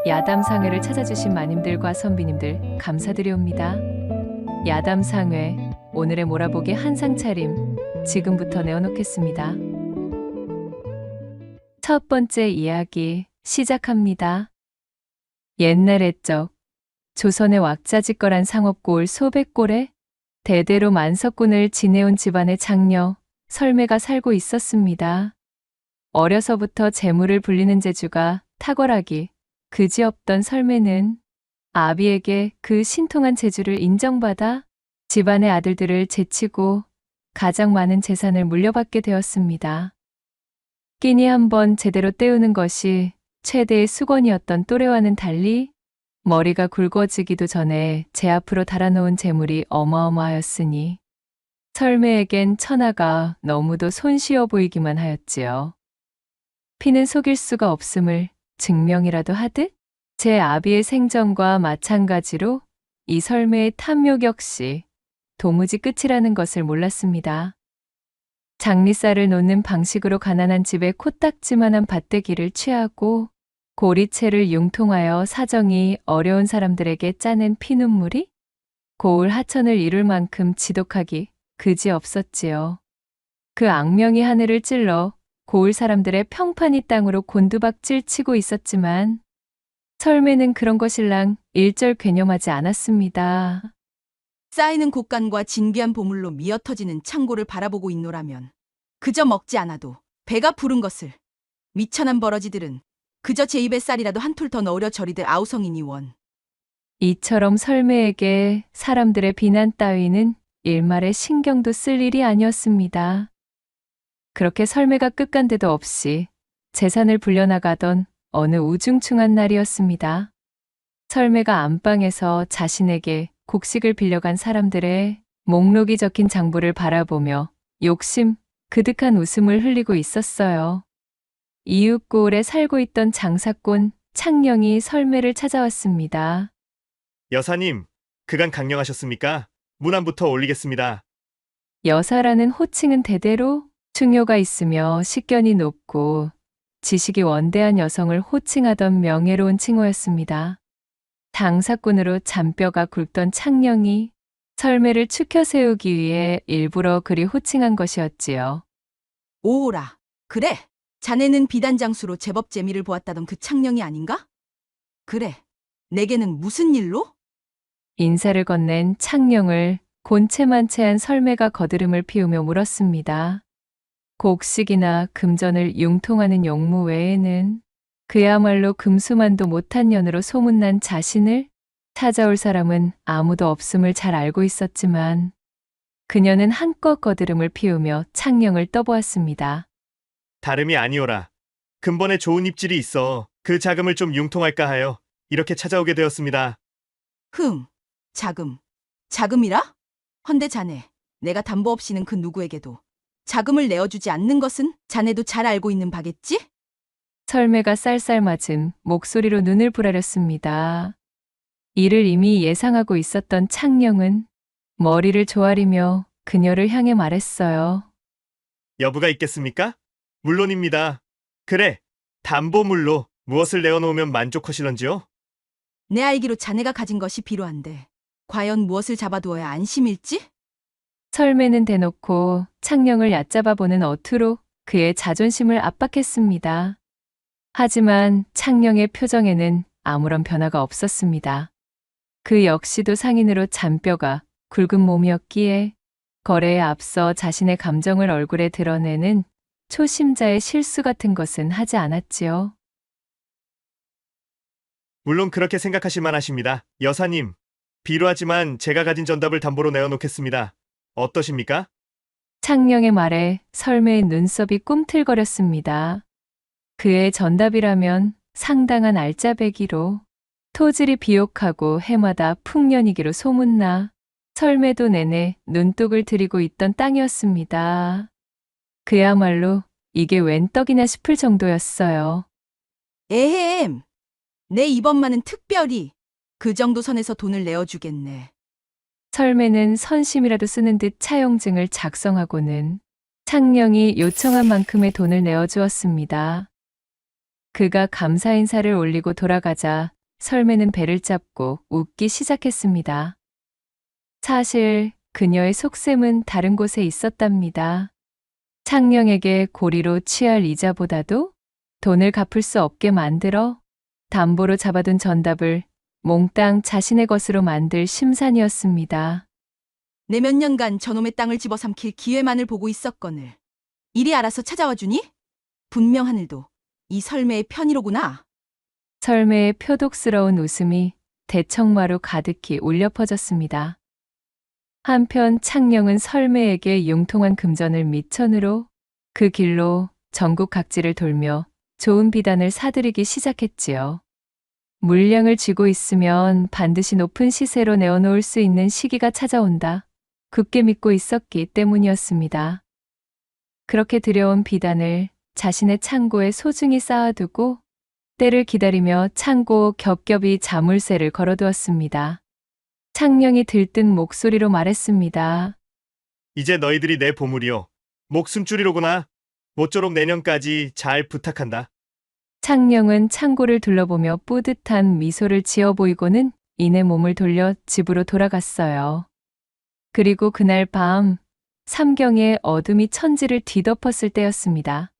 야담상회를 찾아주신 마님들과 선비님들 감사드리옵니다. 야담상회, 오늘의 몰아보기 한상 차림 지금부터 내어놓겠습니다. 첫 번째 이야기 시작합니다. 옛날 옛적 조선의 왁자지껄한 상업고을 소백골에 대대로 만석군을 지내온 집안의 장녀 설매가 살고 있었습니다. 어려서부터 재물을 불리는 재주가 탁월하기 그지없던 설매는 아비에게 그 신통한 재주를 인정받아 집안의 아들들을 제치고 가장 많은 재산을 물려받게 되었습니다. 끼니 한번 제대로 때우는 것이 최대의 수건이었던 또래와는 달리 머리가 굵어지기도 전에 제 앞으로 달아놓은 재물이 어마어마하였으니 설매에겐 천하가 너무도 손쉬워 보이기만 하였지요. 피는 속일 수가 없음을 증명이라도 하듯 제 아비의 생전과 마찬가지로 이 설매의 탐욕 역시 도무지 끝이라는 것을 몰랐습니다. 장리쌀을 놓는 방식으로 가난한 집에 코딱지만한 밭대기를 취하고 고리채를 융통하여 사정이 어려운 사람들에게 짜낸 피눈물이 고을 하천을 이룰 만큼 지독하기 그지없었지요. 그 악명이 하늘을 찔러 고을 사람들의 평판이 땅으로 곤두박질 치고 있었지만 설매는 그런 것일랑 일절 괴념하지 않았습니다. 쌓이는 곡간과 진귀한 보물로 미어터지는 창고를 바라보고 있노라면 그저 먹지 않아도 배가 부른 것을 미천한 버러지들은 그저 제 입에 쌀이라도 한 톨 더 넣으려 저리들 아우성이니 원. 이처럼 설매에게 사람들의 비난 따위는 일말의 신경도 쓸 일이 아니었습니다. 그렇게 설매가 끝간데도 없이 재산을 불려나가던 어느 우중충한 날이었습니다. 설매가 안방에서 자신에게 곡식을 빌려간 사람들의 목록이 적힌 장부를 바라보며 욕심 그득한 웃음을 흘리고 있었어요. 이웃고을에 살고 있던 장사꾼 창령이 설매를 찾아왔습니다. 여사님, 그간 강령하셨습니까? 문 안부터 올리겠습니다. 여사라는 호칭은 대대로 충효가 있으며 식견이 높고 지식이 원대한 여성을 호칭하던 명예로운 칭호였습니다. 장사꾼으로 잔뼈가 굵던 창령이 설매를 추켜 세우기 위해 일부러 그리 호칭한 것이었지요. 오오라. 그래. 자네는 비단장수로 제법 재미를 보았다던 그 창령이 아닌가? 그래. 내게는 무슨 일로? 인사를 건넨 창령을 곤채만채한 설매가 거드름을 피우며 물었습니다. 곡식이나 금전을 융통하는 용무 외에는 그야말로 금수만도 못한 년으로 소문난 자신을 찾아올 사람은 아무도 없음을 잘 알고 있었지만 그녀는 한껏 거드름을 피우며 창령을 떠보았습니다. 다름이 아니오라. 근본에 좋은 입질이 있어 그 자금을 좀 융통할까 하여 이렇게 찾아오게 되었습니다. 자금. 자금이라? 헌데 자네, 내가 담보 없이는 그 누구에게도 자금을 내어주지 않는 것은 자네도 잘 알고 있는 바겠지? 설매가 쌀쌀맞은 목소리로 눈을 부라렸습니다. 이를 이미 예상하고 있었던 창령은 머리를 조아리며 그녀를 향해 말했어요. 여부가 있겠습니까? 물론입니다. 그래, 담보물로 무엇을 내어놓으면 만족하시런지요? 내 알기로 자네가 가진 것이 필요한데 과연 무엇을 잡아두어야 안심일지? 설매는 대놓고 창령을 얕잡아보는 어투로 그의 자존심을 압박했습니다. 하지만 창령의 표정에는 아무런 변화가 없었습니다. 그 역시도 상인으로 잔뼈가 굵은 몸이었기에 거래에 앞서 자신의 감정을 얼굴에 드러내는 초심자의 실수 같은 것은 하지 않았지요. 물론 그렇게 생각하실 만하십니다. 여사님, 비루하지만 제가 가진 전답을 담보로 내어놓겠습니다. 어떠십니까? 창령의 말에 설매의 눈썹이 꿈틀거렸습니다. 그의 전답이라면 상당한 알짜배기로 토질이 비옥하고 해마다 풍년이기로 소문나 설매도 내내 눈독을 들이고 있던 땅이었습니다. 그야말로 이게 웬 떡이냐 싶을 정도였어요. 에헴. 내 이번만은 특별히 그 정도 선에서 돈을 내어주겠네. 설매는 선심이라도 쓰는 듯 차용증을 작성하고는 창령이 요청한 만큼의 돈을 내어주었습니다. 그가 감사 인사를 올리고 돌아가자 설매는 배를 잡고 웃기 시작했습니다. 사실 그녀의 속셈은 다른 곳에 있었답니다. 창령에게 고리로 취할 이자보다도 돈을 갚을 수 없게 만들어 담보로 잡아둔 전답을 몽땅 자신의 것으로 만들 심산이었습니다. 내 몇 년간 저놈의 땅을 집어삼킬 기회만을 보고 있었거늘 일이 알아서 찾아와 주니? 분명 하늘도 이 설매의 편이로구나. 설매의 표독스러운 웃음이 대청마로 가득히 울려 퍼졌습니다. 한편 창령은 설매에게 융통한 금전을 미천으로 그 길로 전국 각지를 돌며 좋은 비단을 사들이기 시작했지요. 물량을 쥐고 있으면 반드시 높은 시세로 내어놓을 수 있는 시기가 찾아온다. 굳게 믿고 있었기 때문이었습니다. 그렇게 들여온 비단을 자신의 창고에 소중히 쌓아두고 때를 기다리며 창고 겹겹이 자물쇠를 걸어두었습니다. 창령이 들뜬 목소리로 말했습니다. 이제 너희들이 내 보물이요. 목숨줄이로구나. 모쪼록 내년까지 잘 부탁한다. 창령은 창고를 둘러보며 뿌듯한 미소를 지어 보이고는 이내 몸을 돌려 집으로 돌아갔어요. 그리고 그날 밤 삼경의 어둠이 천지를 뒤덮었을 때였습니다.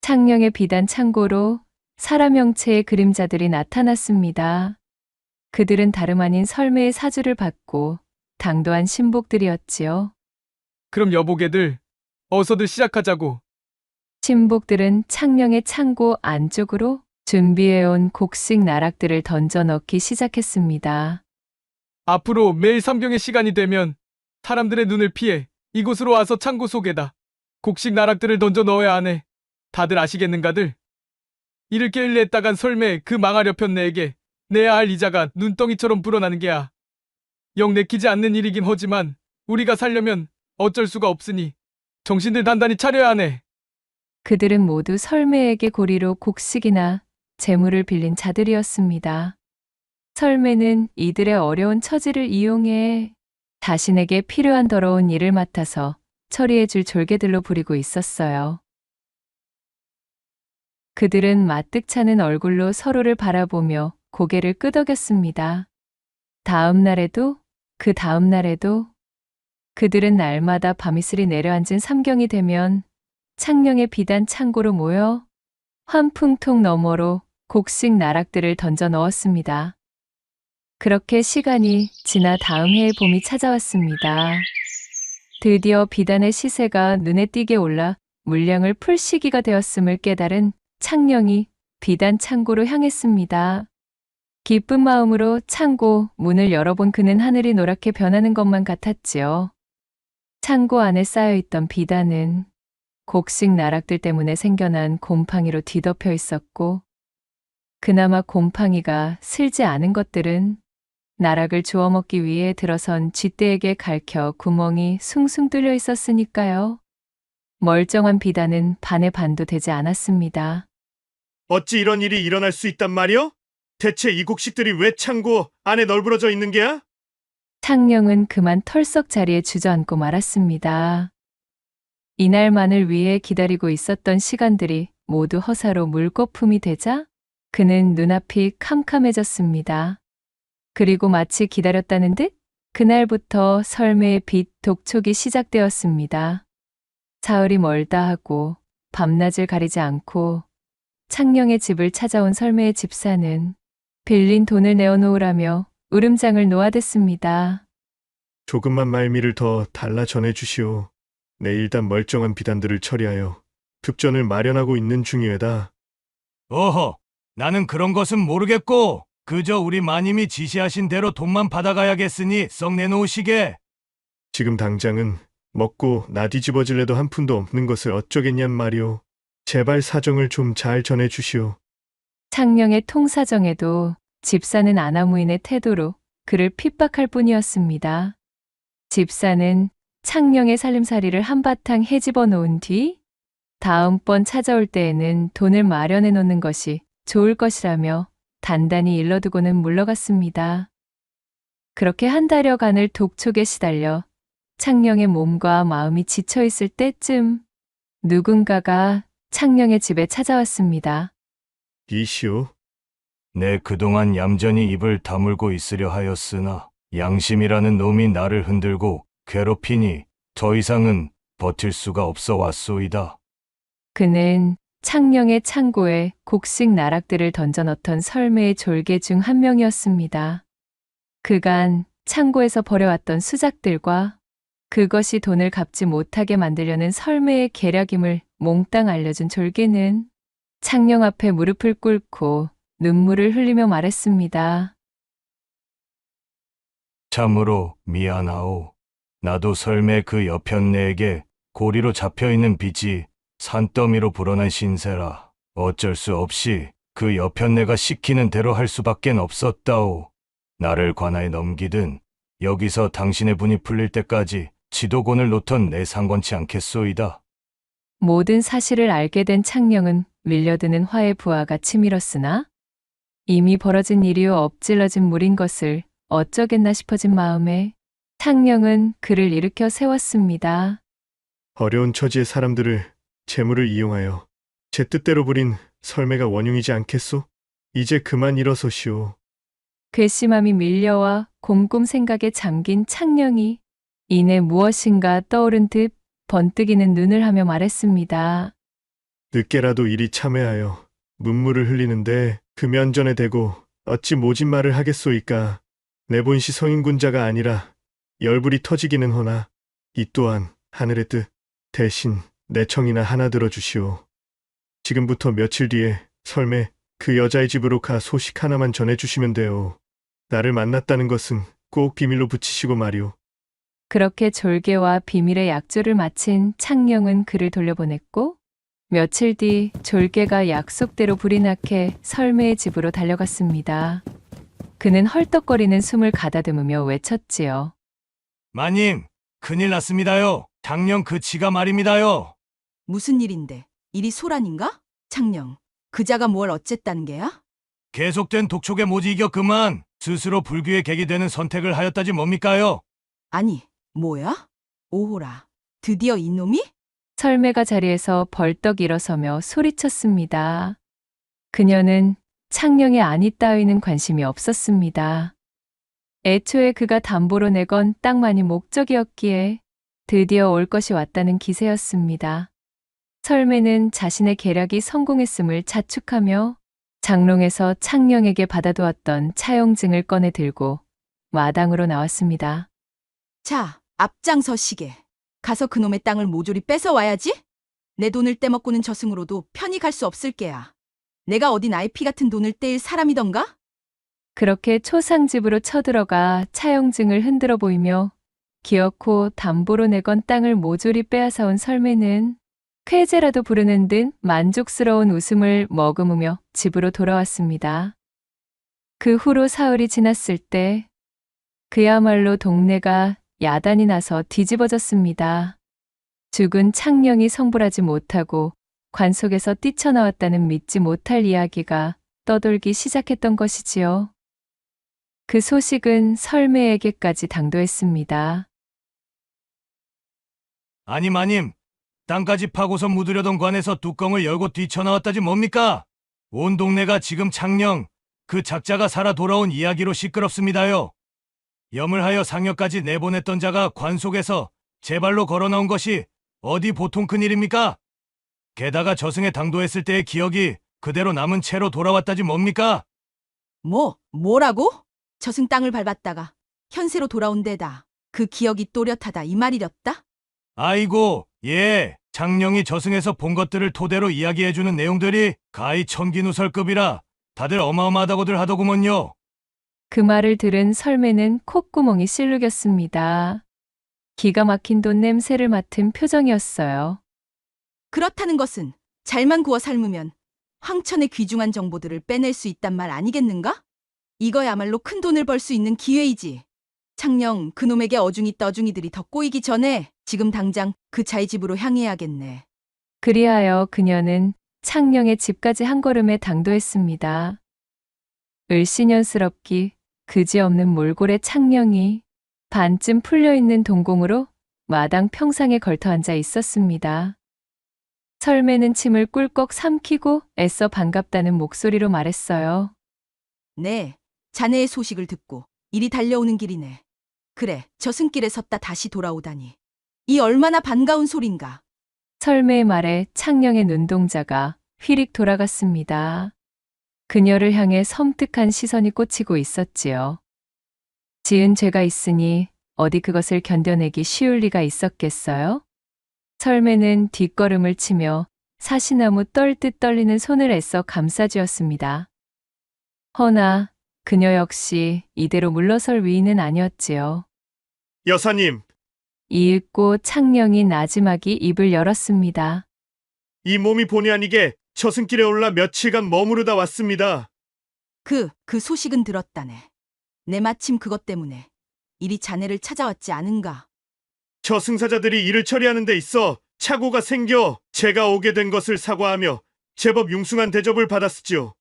창령의 비단 창고로 사람 형체의 그림자들이 나타났습니다. 그들은 다름 아닌 설매의 사주를 받고 당도한 신복들이었지요. 그럼 여보게들, 어서들 시작하자고. 신복들은 창령의 창고 안쪽으로 준비해온 곡식 나락들을 던져 넣기 시작했습니다. 앞으로 매일 삼경의 시간이 되면 사람들의 눈을 피해 이곳으로 와서 창고 속에다 곡식 나락들을 던져 넣어야 하네. 다들 아시겠는가들? 이를 게을리 했다간 설매 그 망하려 편 내에게 내야 할 이자가 눈덩이처럼 불어나는 게야. 영 내키지 않는 일이긴 하지만 우리가 살려면 어쩔 수가 없으니 정신들 단단히 차려야 하네. 그들은 모두 설매에게 고리로 곡식이나 재물을 빌린 자들이었습니다. 설매는 이들의 어려운 처지를 이용해 자신에게 필요한 더러운 일을 맡아서 처리해줄 졸개들로 부리고 있었어요. 그들은 마뜩 차는 얼굴로 서로를 바라보며 고개를 끄덕였습니다. 다음 날에도 그 다음 날에도 그들은 날마다 밤이슬이 내려앉은 삼경이 되면 창령의 비단 창고로 모여 환풍통 너머로 곡식 나락들을 던져 넣었습니다. 그렇게 시간이 지나 다음 해의 봄이 찾아왔습니다. 드디어 비단의 시세가 눈에 띄게 올라 물량을 풀 시기가 되었음을 깨달은 창령이 비단 창고로 향했습니다. 기쁜 마음으로 창고 문을 열어본 그는 하늘이 노랗게 변하는 것만 같았지요. 창고 안에 쌓여있던 비단은 곡식 나락들 때문에 생겨난 곰팡이로 뒤덮여 있었고, 그나마 곰팡이가 슬지 않은 것들은 나락을 주워 먹기 위해 들어선 쥐떼에게 갈켜 구멍이 숭숭 뚫려 있었으니까요. 멀쩡한 비단은 반의 반도 되지 않았습니다. 어찌 이런 일이 일어날 수 있단 말이오? 대체 이 곡식들이 왜 창고 안에 널브러져 있는 게야? 창령은 그만 털썩 자리에 주저앉고 말았습니다. 이날만을 위해 기다리고 있었던 시간들이 모두 허사로 물거품이 되자 그는 눈앞이 캄캄해졌습니다. 그리고 마치 기다렸다는 듯 그날부터 설매의 빛 독촉이 시작되었습니다. 사흘이 멀다 하고 밤낮을 가리지 않고 창령의 집을 찾아온 설매의 집사는 빌린 돈을 내어놓으라며 울음장을 놓아댔습니다. 조금만 말미를 더 달라 전해주시오. 내일 단 멀쩡한 비단들을 처리하여 급전을 마련하고 있는 중이외다. 어허, 나는 그런 것은 모르겠고 그저 우리 마님이 지시하신 대로 돈만 받아가야겠으니 썩 내놓으시게. 지금 당장은 먹고 나 뒤집어질래도 한 푼도 없는 것을 어쩌겠냔 말이오. 제발 사정을 좀 잘 전해주시오. 창령의 통사정에도 집사는 아나무인의 태도로 그를 핍박할 뿐이었습니다. 집사는 창령의 살림살이를 한바탕 헤집어 놓은 뒤 다음번 찾아올 때에는 돈을 마련해 놓는 것이 좋을 것이라며 단단히 일러두고는 물러갔습니다. 그렇게 한 달여간을 독촉에 시달려 창령의 몸과 마음이 지쳐있을 때쯤 누군가가 창령의 집에 찾아왔습니다. 이시오. 내 그동안 얌전히 입을 다물고 있으려 하였으나 양심이라는 놈이 나를 흔들고 괴롭히니 더 이상은 버틸 수가 없어 왔소이다. 그는 창녕의 창고에 곡식 나락들을 던져넣던 설매의 졸개 중 한 명이었습니다. 그간 창고에서 버려왔던 수작들과 그것이 돈을 갚지 못하게 만들려는 설매의 계략임을 몽땅 알려준 졸개는 창녕 앞에 무릎을 꿇고 눈물을 흘리며 말했습니다. 참으로 미안하오. 나도 설매 그 여편네에게 고리로 잡혀있는 빚이 산더미로 불어난 신세라 어쩔 수 없이 그 여편네가 시키는 대로 할 수밖엔 없었다오. 나를 관아에 넘기든 여기서 당신의 분이 풀릴 때까지 지도곤을 놓던 내 상관치 않겠소이다. 모든 사실을 알게 된 창녕은 밀려드는 화의 부하가 치밀었으나 이미 벌어진 일이요 엎질러진 물인 것을 어쩌겠나 싶어진 마음에 창녕은 그를 일으켜 세웠습니다. 어려운 처지의 사람들을 재물을 이용하여 제 뜻대로 부린 설매가 원흉이지 않겠소? 이제 그만 일어서시오. 괘씸함이 밀려와 곰곰 생각에 잠긴 창녕이 이내 무엇인가 떠오른 듯 번뜩이는 눈을 하며 말했습니다. 늦게라도 이리 참회하여 문물을 흘리는데 금연전에 대고 어찌 모진 말을 하겠소이까. 내 본시 성인군자가 아니라 열불이 터지기는 허나 이 또한 하늘의 뜻 대신 내 청이나 하나 들어주시오. 지금부터 며칠 뒤에 설매 그 여자의 집으로 가 소식 하나만 전해주시면 돼요. 나를 만났다는 것은 꼭 비밀로 붙이시고 말이오. 그렇게 졸개와 비밀의 약조를 마친 창녕은 그를 돌려보냈고 며칠 뒤 졸개가 약속대로 불이 나게 설매의 집으로 달려갔습니다. 그는 헐떡거리는 숨을 가다듬으며 외쳤지요. 마님, 큰일 났습니다요. 작년 그 지가 말입니다요. 무슨 일인데? 일이 소란인가? 창녕, 그자가 뭘 어쨌다는 게야? 계속된 독촉에 못 이겨 그만 스스로 불귀의 객이 되는 선택을 하였다지 뭡니까요? 아니, 뭐야? 오호라, 드디어 이놈이? 설매가 자리에서 벌떡 일어서며 소리쳤습니다. 그녀는 창녕의 안위 따위는 관심이 없었습니다. 애초에 그가 담보로 내건 땅만이 목적이었기에 드디어 올 것이 왔다는 기세였습니다. 설매는 자신의 계략이 성공했음을 자축하며 장롱에서 창녕에게 받아두었던 차용증을 꺼내 들고 마당으로 나왔습니다. 자, 앞장서시게. 가서 그놈의 땅을 모조리 뺏어와야지. 내 돈을 떼먹고는 저승으로도 편히 갈 수 없을 게야. 내가 어디 나의 피 같은 돈을 떼일 사람이던가? 그렇게 초상집으로 쳐들어가 차용증을 흔들어 보이며 기어코 담보로 내건 땅을 모조리 빼앗아온 설매는 쾌재라도 부르는 듯 만족스러운 웃음을 머금으며 집으로 돌아왔습니다. 그 후로 사흘이 지났을 때 그야말로 동네가 야단이 나서 뒤집어졌습니다. 죽은 창녕이 성불하지 못하고 관 속에서 뛰쳐나왔다는 믿지 못할 이야기가 떠돌기 시작했던 것이지요. 그 소식은 설매에게까지 당도했습니다. 아니 마님, 땅까지 파고서 묻으려던 관에서 뚜껑을 열고 뛰쳐나왔다지 뭡니까? 온 동네가 지금 창녕, 그 작자가 살아 돌아온 이야기로 시끄럽습니다요. 염을 하여 상여까지 내보냈던 자가 관 속에서 제 발로 걸어 나온 것이 어디 보통 큰일입니까? 게다가 저승에 당도했을 때의 기억이 그대로 남은 채로 돌아왔다지 뭡니까? 뭐라고? 저승 땅을 밟았다가 현세로 돌아온 데다 그 기억이 또렷하다 이 말이렸다? 아이고, 예, 창녕이 저승에서 본 것들을 토대로 이야기해주는 내용들이 가히 천기누설급이라 다들 어마어마하다고들 하더구먼요. 그 말을 들은 설매는 콧구멍이 실룩였습니다. 기가 막힌 돈 냄새를 맡은 표정이었어요. 그렇다는 것은 잘만 구워 삶으면 황천의 귀중한 정보들을 빼낼 수 있단 말 아니겠는가? 이거야말로 큰 돈을 벌 수 있는 기회이지. 창녕, 그놈에게 어중이 떠중이들이 더 꼬이기 전에 지금 당장 그 자의 집으로 향해야겠네. 그리하여 그녀는 창녕의 집까지 한 걸음에 당도했습니다. 을씨년스럽기 그지없는 몰골의 창녕이 반쯤 풀려있는 동공으로 마당 평상에 걸터 앉아 있었습니다. 설매는 침을 꿀꺽 삼키고 애써 반갑다는 목소리로 말했어요. 네, 자네의 소식을 듣고 이리 달려오는 길이네. 그래, 저승길에 섰다 다시 돌아오다니. 이 얼마나 반가운 소린가. 설매의 말에 창령의 눈동자가 휘릭 돌아갔습니다. 그녀를 향해 섬뜩한 시선이 꽂히고 있었지요. 지은 죄가 있으니 어디 그것을 견뎌내기 쉬울 리가 있었겠어요? 설매는 뒷걸음을 치며 사시나무 떨듯 떨리는 손을 애써 감싸쥐었습니다. 허나 그녀 역시 이대로 물러설 위인은 아니었지요. 여사님, 이윽고 창령이 나지막이 입을 열었습니다. 이 몸이 본의 아니게 저승길에 올라 며칠간 머무르다 왔습니다. 그 소식은 들었다네. 내 마침 그것 때문에 이리 자네를 찾아왔지 않은가. 저승사자들이 일을 처리하는 데 있어 착오가 생겨 제가 오게 된 것을 사과하며 제법 융숭한 대접을 받았지요.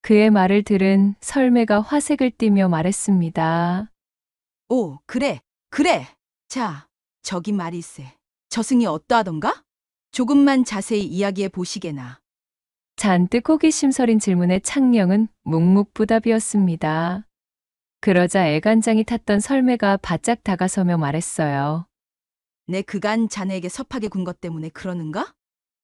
그의 말을 들은 설매가 화색을 띠며 말했습니다. 오, 그래. 자, 저기 말일세. 저승이 어떠하던가? 조금만 자세히 이야기해 보시게나. 잔뜩 호기심 서린 질문에 창령은 묵묵부답이었습니다. 그러자 애간장이 탔던 설매가 바짝 다가서며 말했어요. 내 그간 자네에게 섭하게 군 것 때문에 그러는가?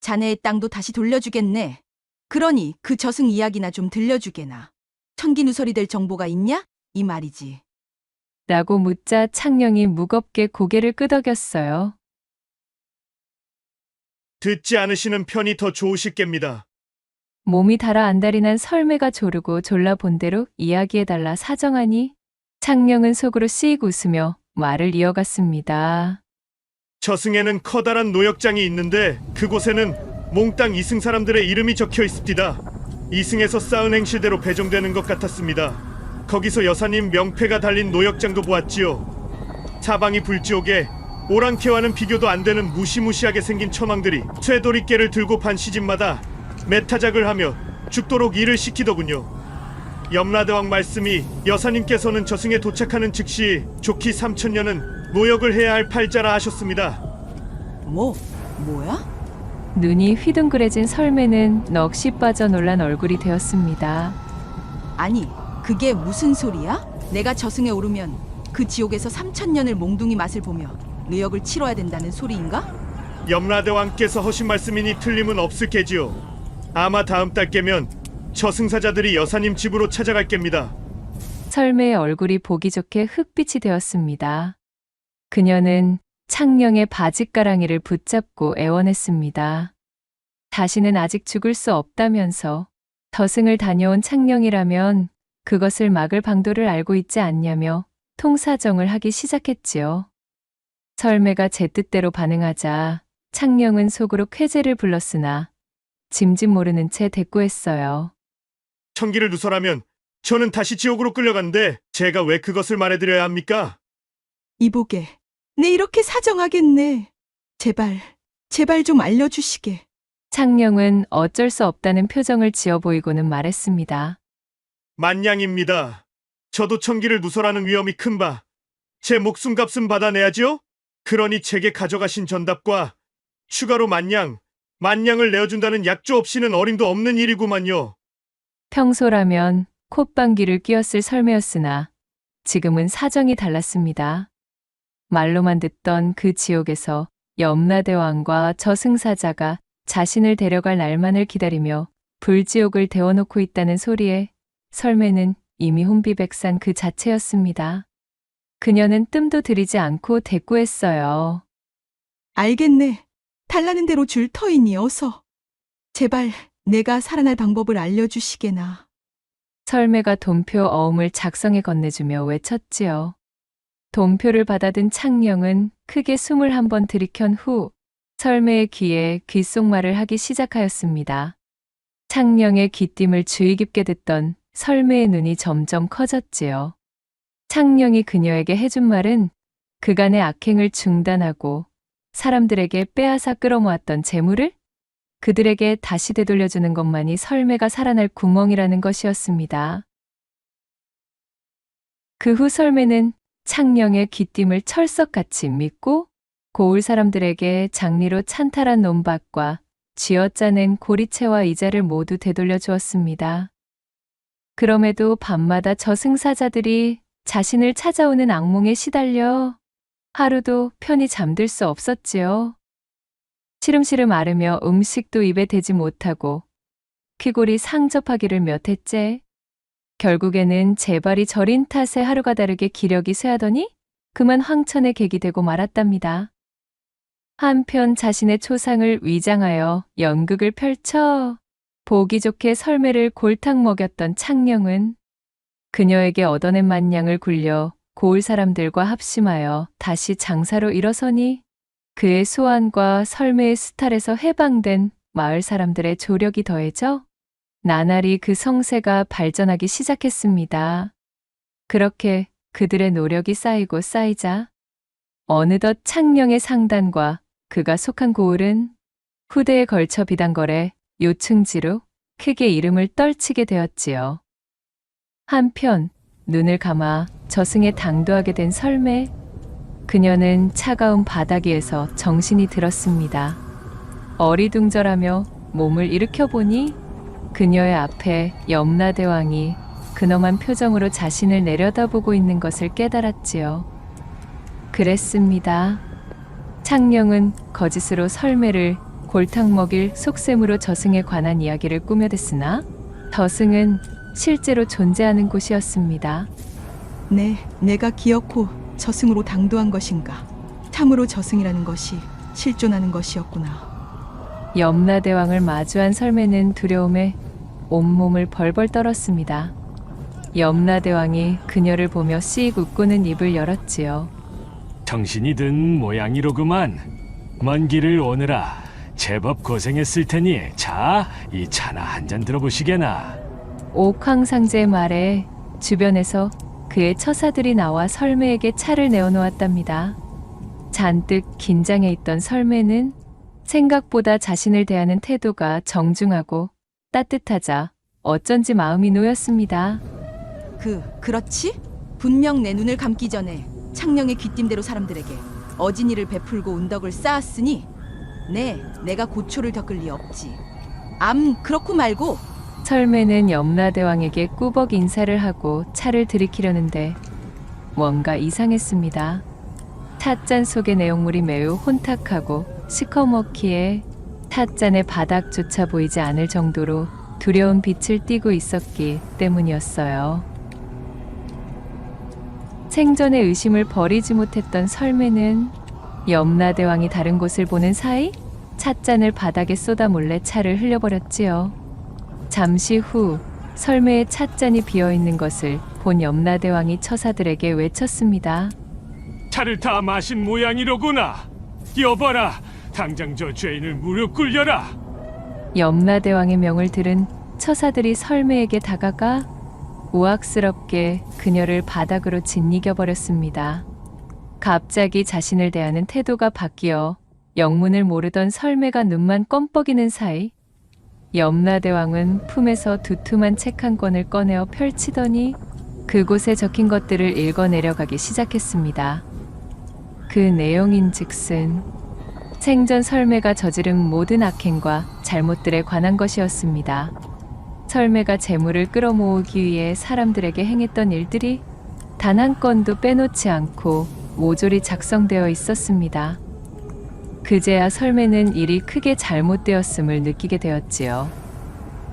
자네의 땅도 다시 돌려주겠네. 그러니 그 저승 이야기나 좀 들려주게나. 천기누설이 될 정보가 있냐? 이 말이지. 라고 묻자 창령이 무겁게 고개를 끄덕였어요. 듣지 않으시는 편이 더 좋으실 겁니다. 몸이 달아 안달이 난 설매가 조르고 졸라본 대로 이야기해달라 사정하니 창령은 속으로 씩 웃으며 말을 이어갔습니다. 저승에는 커다란 노역장이 있는데 그곳에는 몽땅 이승 사람들의 이름이 적혀 있습니다. 이승에서 쌓은 행실대로 배정되는 것 같았습니다. 거기서 여사님 명패가 달린 노역장도 보았지요. 사방이 불지옥에 오랑캐와는 비교도 안 되는 무시무시하게 생긴 처망들이 쇠도리깨를 들고 반 시집마다 매타작을 하며 죽도록 일을 시키더군요. 염라대왕 말씀이 여사님께서는 저승에 도착하는 즉시 좋기 3천년은 노역을 해야 할 팔자라 하셨습니다. 뭐야? 눈이 휘둥그레진 설매는 넋이 빠져 놀란 얼굴이 되었습니다. 아니, 그게 무슨 소리야? 내가 저승에 오르면 그 지옥에서 3천년을 몽둥이 맛을 보며 노역을 치러야 된다는 소리인가? 염라대왕께서 하신 말씀이니 틀림은 없을 게지요. 아마 다음 달 깨면 저승사자들이 여사님 집으로 찾아갈 겁니다. 설매의 얼굴이 보기 좋게 흑빛이 되었습니다. 그녀는 창령의 바짓가랑이를 붙잡고 애원했습니다. 다시는 아직 죽을 수 없다면서 저승을 다녀온 창령이라면 그것을 막을 방도를 알고 있지 않냐며 통사정을 하기 시작했지요. 설매가 제 뜻대로 반응하자 창령은 속으로 쾌재를 불렀으나 짐짓 모르는 채 대꾸했어요. 천기를 누설하면 저는 다시 지옥으로 끌려간데 제가 왜 그것을 말해드려야 합니까? 이보게, 내 이렇게 사정하겠네. 제발 좀 알려주시게. 창령은 어쩔 수 없다는 표정을 지어 보이고는 말했습니다. 만냥입니다. 저도 천기를 누설하는 위험이 큰 바, 제 목숨값은 받아내야죠? 그러니 제게 가져가신 전답과 추가로 만냥을 내어준다는 약조 없이는 어림도 없는 일이구만요. 평소라면 콧방귀를 뀌었을 설매였으나 지금은 사정이 달랐습니다. 말로만 듣던 그 지옥에서 염라대왕과 저승사자가 자신을 데려갈 날만을 기다리며 불지옥을 데워놓고 있다는 소리에 설매는 이미 혼비백산 그 자체였습니다. 그녀는 뜸도 들이지 않고 대꾸했어요. 알겠네. 달라는 대로 줄 터이니 어서. 제발 내가 살아날 방법을 알려주시게나. 설매가 돈표 어음을 작성해 건네주며 외쳤지요. 돈표를 받아든 창령은 크게 숨을 한번 들이켠 후 설매의 귀에 귓속말을 하기 시작하였습니다. 창령의 귀띔을 주의 깊게 듣던 설매의 눈이 점점 커졌지요. 창령이 그녀에게 해준 말은 그간의 악행을 중단하고 사람들에게 빼앗아 끌어모았던 재물을 그들에게 다시 되돌려주는 것만이 설매가 살아날 구멍이라는 것이었습니다. 그 후 설매는 창령의 귀띔을 철석같이 믿고 고을 사람들에게 장리로 찬탈한 논밭과 쥐어짜낸 고리채와 이자를 모두 되돌려 주었습니다. 그럼에도 밤마다 저승사자들이 자신을 찾아오는 악몽에 시달려 하루도 편히 잠들 수 없었지요. 시름시름 앓으며 음식도 입에 대지 못하고 퀴골이 상접하기를 몇 해째. 결국에는 재발이 저린 탓에 하루가 다르게 기력이 쇠하더니 그만 황천에 객이 되고 말았답니다. 한편 자신의 초상을 위장하여 연극을 펼쳐 보기 좋게 설매를 골탕 먹였던 창령은 그녀에게 얻어낸 만냥을 굴려 고을 사람들과 합심하여 다시 장사로 일어서니 그의 소환과 설매의 수탈에서 해방된 마을 사람들의 조력이 더해져 나날이 그 성세가 발전하기 시작했습니다. 그렇게 그들의 노력이 쌓이고 쌓이자 어느덧 창령의 상단과 그가 속한 고을은 후대에 걸쳐 비단거래 요충지로 크게 이름을 떨치게 되었지요. 한편 눈을 감아 저승에 당도하게 된 설매, 그녀는 차가운 바닥위에서 정신이 들었습니다. 어리둥절하며 몸을 일으켜 보니 그녀의 앞에 염라대왕이 근엄한 표정으로 자신을 내려다보고 있는 것을 깨달았지요. 그랬습니다. 창령은 거짓으로 설매를 골탕 먹일 속셈으로 저승에 관한 이야기를 꾸며댔으나 저승은 실제로 존재하는 곳이었습니다. 네, 내가 기어코 저승으로 당도한 것인가? 참으로 저승이라는 것이 실존하는 것이었구나. 염라대왕을 마주한 설매는 두려움에 온몸을 벌벌 떨었습니다. 염라대왕이 그녀를 보며 씩 웃고는 입을 열었지요. 정신이 든 모양이로구만. 먼 길을 오느라 제법 고생했을 테니 자, 이 차나 한 잔 들어보시게나. 옥황상제의 말에 주변에서 그의 처사들이 나와 설매에게 차를 내어놓았답니다. 잔뜩 긴장해 있던 설매는 생각보다 자신을 대하는 태도가 정중하고 따뜻하자 어쩐지 마음이 놓였습니다. 그렇지? 분명 내 눈을 감기 전에 창령의 귀띔대로 사람들에게 어진이를 베풀고 운덕을 쌓았으니 내가 고초를 겪을 리 없지. 그렇고 말고. 설매는 염라대왕에게 꾸벅 인사를 하고 차를 들이키려는데 뭔가 이상했습니다. 찻잔 속의 내용물이 매우 혼탁하고 시커멓기에 찻잔의 바닥조차 보이지 않을 정도로 두려운 빛을 띠고 있었기 때문이었어요. 생전에 의심을 버리지 못했던 설매는 염라대왕이 다른 곳을 보는 사이 찻잔을 바닥에 쏟아 몰래 차를 흘려버렸지요. 잠시 후 설매의 찻잔이 비어있는 것을 본 염라대왕이 처사들에게 외쳤습니다. 차를 다 마신 모양이로구나. 여봐라, 당장 저 죄인을 무릎 꿇려라. 염라대왕의 명을 들은 처사들이 설매에게 다가가 우악스럽게 그녀를 바닥으로 짓이겨 버렸습니다. 갑자기 자신을 대하는 태도가 바뀌어 영문을 모르던 설매가 눈만 껌뻑이는 사이 염라대왕은 품에서 두툼한 책 한 권을 꺼내어 펼치더니 그곳에 적힌 것들을 읽어 내려가기 시작했습니다. 그 내용인즉슨 생전 설매가 저지른 모든 악행과 잘못들에 관한 것이었습니다. 설매가 재물을 끌어모으기 위해 사람들에게 행했던 일들이 단 한 건도 빼놓지 않고 모조리 작성되어 있었습니다. 그제야 설매는 일이 크게 잘못되었음을 느끼게 되었지요.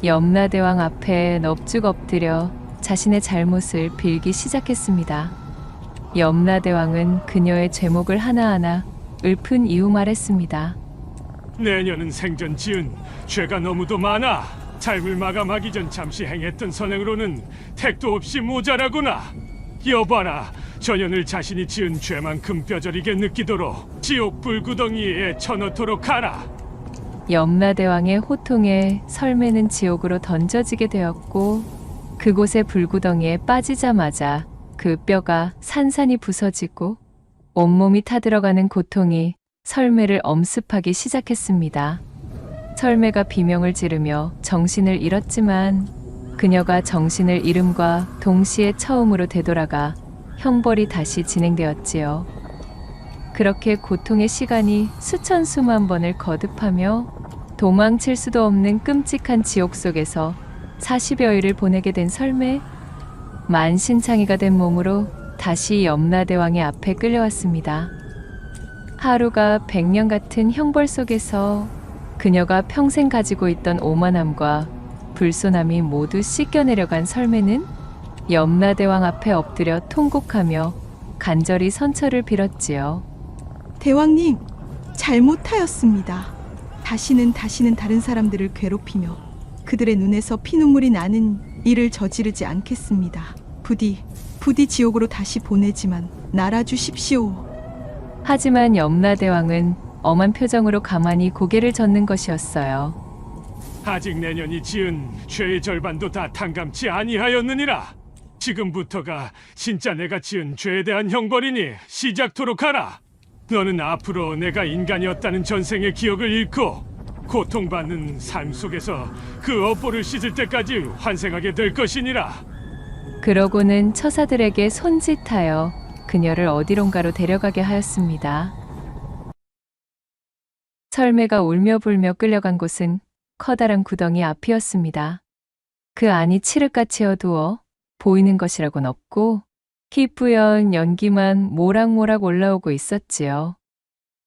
염라대왕 앞에 넙죽 엎드려 자신의 잘못을 빌기 시작했습니다. 염라대왕은 그녀의 죄목을 하나하나 읊은 이후 말했습니다. 내년은 생전 지은 죄가 너무도 많아. 삶을 마감하기 전 잠시 행했던 선행으로는 택도 없이 모자라구나. 여봐라, 전년을 자신이 지은 죄만큼 뼈저리게 느끼도록 지옥 불구덩이에 쳐넣도록 하라. 염라대왕의 호통에 설매는 지옥으로 던져지게 되었고 그곳의 불구덩이에 빠지자마자 그 뼈가 산산이 부서지고 온몸이 타들어가는 고통이 설매를 엄습하기 시작했습니다. 설매가 비명을 지르며 정신을 잃었지만 그녀가 정신을 잃음과 동시에 처음으로 되돌아가 형벌이 다시 진행되었지요. 그렇게 고통의 시간이 수천 수만 번을 거듭하며 도망칠 수도 없는 끔찍한 지옥 속에서 40여일을 보내게 된 설매. 만신창이가 된 몸으로 다시 염라대왕의 앞에 끌려왔습니다. 하루가 100년 같은 형벌 속에서 그녀가 평생 가지고 있던 오만함과 불손함이 모두 씻겨내려간 설매는 염라대왕 앞에 엎드려 통곡하며 간절히 선처를 빌었지요. 대왕님, 잘못하였습니다. 다시는 다른 사람들을 괴롭히며 그들의 눈에서 피눈물이 나는 일을 저지르지 않겠습니다. 부디 지옥으로 다시 보내지만 말아주십시오. 하지만 염라대왕은 엄한 표정으로 가만히 고개를 젓는 것이었어요. 아직 내년이 지은 죄의 절반도 다 탕감치 아니하였느니라. 지금부터가 진짜 내가 지은 죄에 대한 형벌이니 시작토록 하라. 너는 앞으로 내가 인간이었다는 전생의 기억을 잃고 고통받는 삶 속에서 그 업보를 씻을 때까지 환생하게 될 것이니라. 그러고는 처사들에게 손짓하여 그녀를 어디론가로 데려가게 하였습니다. 설매가 울며 불며 끌려간 곳은 커다란 구덩이 앞이었습니다. 그 안이 칠흑같이 어두워 보이는 것이라곤 없고 희뿌연 연기만 모락모락 올라오고 있었지요.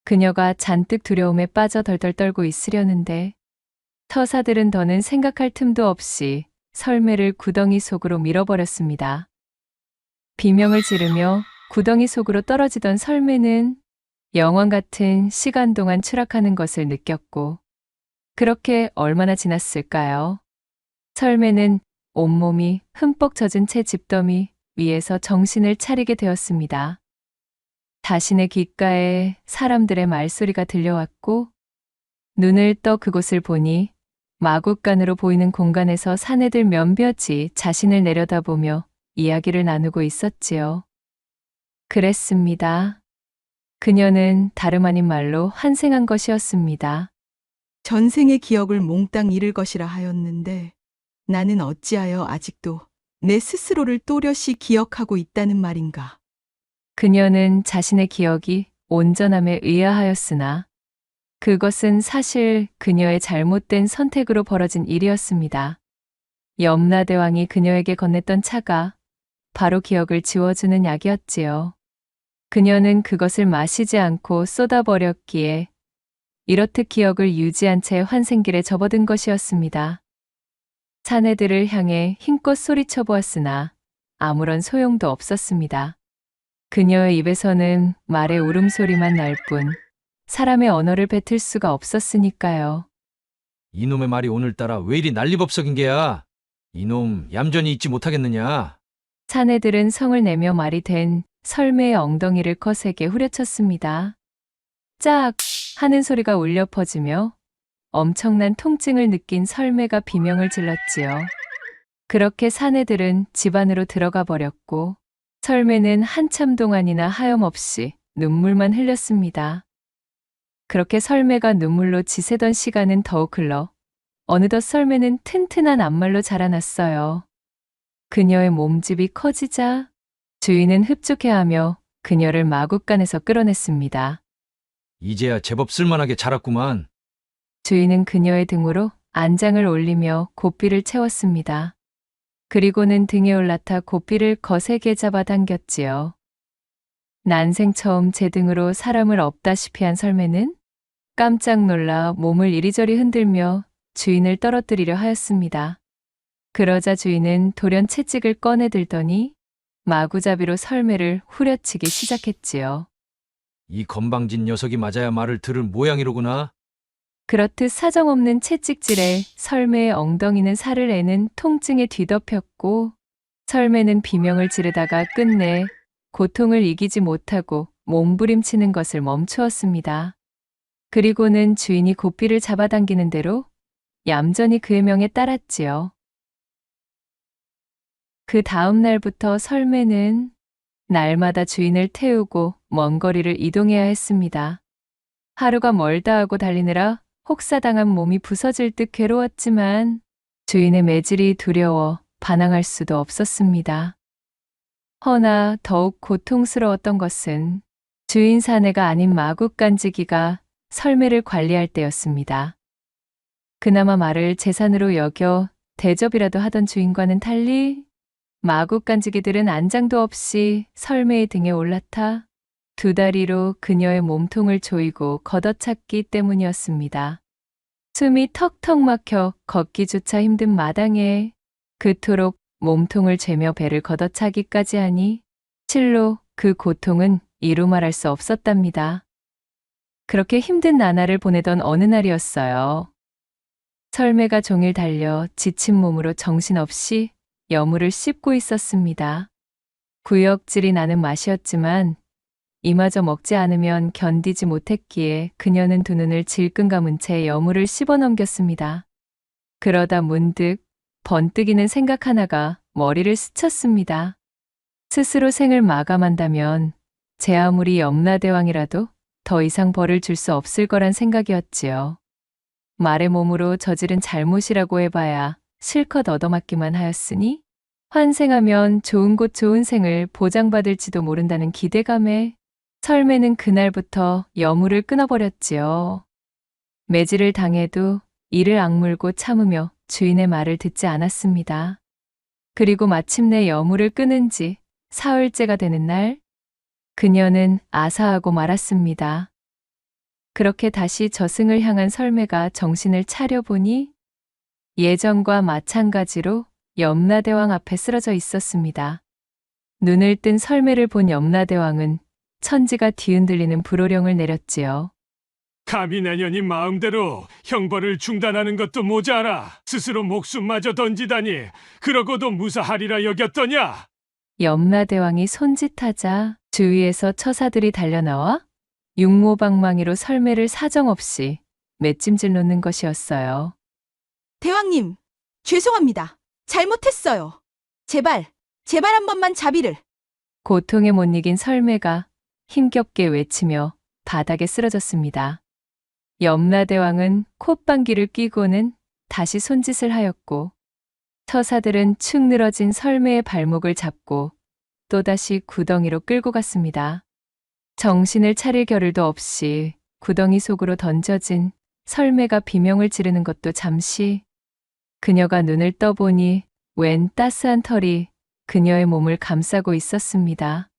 그녀가 잔뜩 두려움에 빠져 덜덜 떨고 있으려는데 처사들은 더는 생각할 틈도 없이 설매를 구덩이 속으로 밀어버렸습니다. 비명을 지르며 구덩이 속으로 떨어지던 설매는 영원 같은 시간 동안 추락하는 것을 느꼈고, 그렇게 얼마나 지났을까요? 설매는 온몸이 흠뻑 젖은 채 집더미 위에서 정신을 차리게 되었습니다. 자신의 귓가에 사람들의 말소리가 들려왔고, 눈을 떠 그곳을 보니 마국간으로 보이는 공간에서 사내들 몇몇이 자신을 내려다보며 이야기를 나누고 있었지요. 그랬습니다. 그녀는 다름 아닌 말로 환생한 것이었습니다. 전생의 기억을 몽땅 잃을 것이라 하였는데 나는 어찌하여 아직도 내 스스로를 또렷이 기억하고 있다는 말인가. 그녀는 자신의 기억이 온전함에 의아하였으나 그것은 사실 그녀의 잘못된 선택으로 벌어진 일이었습니다. 염라대왕이 그녀에게 건넸던 차가 바로 기억을 지워주는 약이었지요. 그녀는 그것을 마시지 않고 쏟아버렸기에 이렇듯 기억을 유지한 채 환생길에 접어든 것이었습니다. 사내들을 향해 힘껏 소리쳐 보았으나 아무런 소용도 없었습니다. 그녀의 입에서는 말의 울음소리만 날 뿐 사람의 언어를 뱉을 수가 없었으니까요. 이놈의 말이 오늘따라 왜 이리 난리법석인 게야? 이놈 얌전히 있지 못하겠느냐? 사내들은 성을 내며 말이 된 설매의 엉덩이를 거세게 후려쳤습니다. 짝! 하는 소리가 울려 퍼지며 엄청난 통증을 느낀 설매가 비명을 질렀지요. 그렇게 사내들은 집 안으로 들어가 버렸고 설매는 한참 동안이나 하염없이 눈물만 흘렸습니다. 그렇게 설매가 눈물로 지새던 시간은 더욱 흘러 어느덧 설매는 튼튼한 앞말로 자라났어요. 그녀의 몸집이 커지자 주인은 흡족해하며 그녀를 마국간에서 끌어냈습니다. 이제야 제법 쓸만하게 자랐구만. 주인은 그녀의 등으로 안장을 올리며 고삐를 채웠습니다. 그리고는 등에 올라타 고삐를 거세게 잡아당겼지요. 난생 처음 제 등으로 사람을 업다시피 한 설매는 깜짝 놀라 몸을 이리저리 흔들며 주인을 떨어뜨리려 하였습니다. 그러자 주인은 돌연 채찍을 꺼내 들더니 마구잡이로 설매를 후려치기 시작했지요. 이 건방진 녀석이 맞아야 말을 들을 모양이로구나. 그렇듯 사정없는 채찍질에 설매의 엉덩이는 살을 애는 통증에 뒤덮였고 설매는 비명을 지르다가 끝내 고통을 이기지 못하고 몸부림치는 것을 멈추었습니다. 그리고는 주인이 고삐를 잡아당기는 대로 얌전히 그의 명에 따랐지요. 그 다음 날부터 설매는 날마다 주인을 태우고 먼 거리를 이동해야 했습니다. 하루가 멀다 하고 달리느라 혹사당한 몸이 부서질 듯 괴로웠지만 주인의 매질이 두려워 반항할 수도 없었습니다. 허나 더욱 고통스러웠던 것은 주인 사내가 아닌 마국간지기가 설매를 관리할 때였습니다. 그나마 말을 재산으로 여겨 대접이라도 하던 주인과는 달리 마구간지기들은 안장도 없이 설매의 등에 올라타 두 다리로 그녀의 몸통을 조이고 걷어찼기 때문이었습니다. 숨이 턱턱 막혀 걷기조차 힘든 마당에 그토록 몸통을 죄며 배를 걷어차기까지 하니 실로 그 고통은 이루 말할 수 없었답니다. 그렇게 힘든 나날을 보내던 어느 날이었어요. 설매가 종일 달려 지친 몸으로 정신없이 여물을 씹고 있었습니다. 구역질이 나는 맛이었지만 이마저 먹지 않으면 견디지 못했기에 그녀는 두 눈을 질끈 감은 채 여물을 씹어 넘겼습니다. 그러다 문득 번뜩이는 생각 하나가 머리를 스쳤습니다. 스스로 생을 마감한다면 제 아무리 염라대왕이라도 더 이상 벌을 줄 수 없을 거란 생각이었지요. 말의 몸으로 저지른 잘못이라고 해봐야 실컷 얻어맞기만 하였으니 환생하면 좋은 곳 좋은 생을 보장받을지도 모른다는 기대감에 설매는 그날부터 여물을 끊어버렸지요. 매질을 당해도 이를 악물고 참으며 주인의 말을 듣지 않았습니다. 그리고 마침내 여물을 끊은 지 사흘째가 되는 날, 그녀는 아사하고 말았습니다. 그렇게 다시 저승을 향한 설매가 정신을 차려보니 예전과 마찬가지로 염라대왕 앞에 쓰러져 있었습니다. 눈을 뜬 설매를 본 염라대왕은 천지가 뒤흔들리는 불호령을 내렸지요. 감히 내년이 마음대로 형벌을 중단하는 것도 모자라 스스로 목숨마저 던지다니 그러고도 무사하리라 여겼더냐? 염라대왕이 손짓하자 주위에서 처사들이 달려나와 육모방망이로 설매를 사정없이 맷짐질 놓는 것이었어요. 대왕님, 죄송합니다. 잘못했어요. 제발 한 번만 자비를. 고통에 못 이긴 설매가 힘겹게 외치며 바닥에 쓰러졌습니다. 염라대왕은 콧방귀를 뀌고는 다시 손짓을 하였고 처사들은 축 늘어진 설매의 발목을 잡고 또다시 구덩이로 끌고 갔습니다. 정신을 차릴 겨를도 없이 구덩이 속으로 던져진 설매가 비명을 지르는 것도 잠시, 그녀가 눈을 떠보니 웬 따스한 털이 그녀의 몸을 감싸고 있었습니다.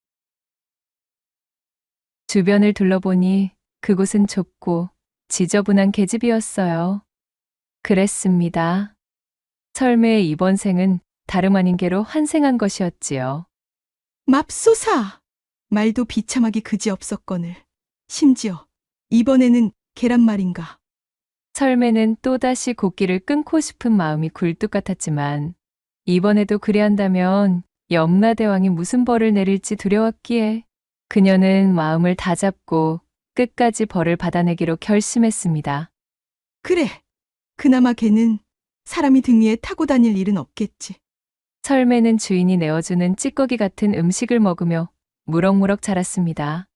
주변을 둘러보니 그곳은 좁고 지저분한 계집이었어요. 그랬습니다. 설매의 이번 생은 다름 아닌 개로 환생한 것이었지요. 맙소사! 말도 비참하기 그지없었거늘. 심지어 이번에는 계란말인가. 설매는 또다시 곡기를 끊고 싶은 마음이 굴뚝 같았지만 이번에도 그리한다면 염라대왕이 무슨 벌을 내릴지 두려웠기에 그녀는 마음을 다잡고 끝까지 벌을 받아내기로 결심했습니다. 그래, 그나마 걔는 사람이 등 위에 타고 다닐 일은 없겠지. 설매는 주인이 내어주는 찌꺼기 같은 음식을 먹으며 무럭무럭 자랐습니다.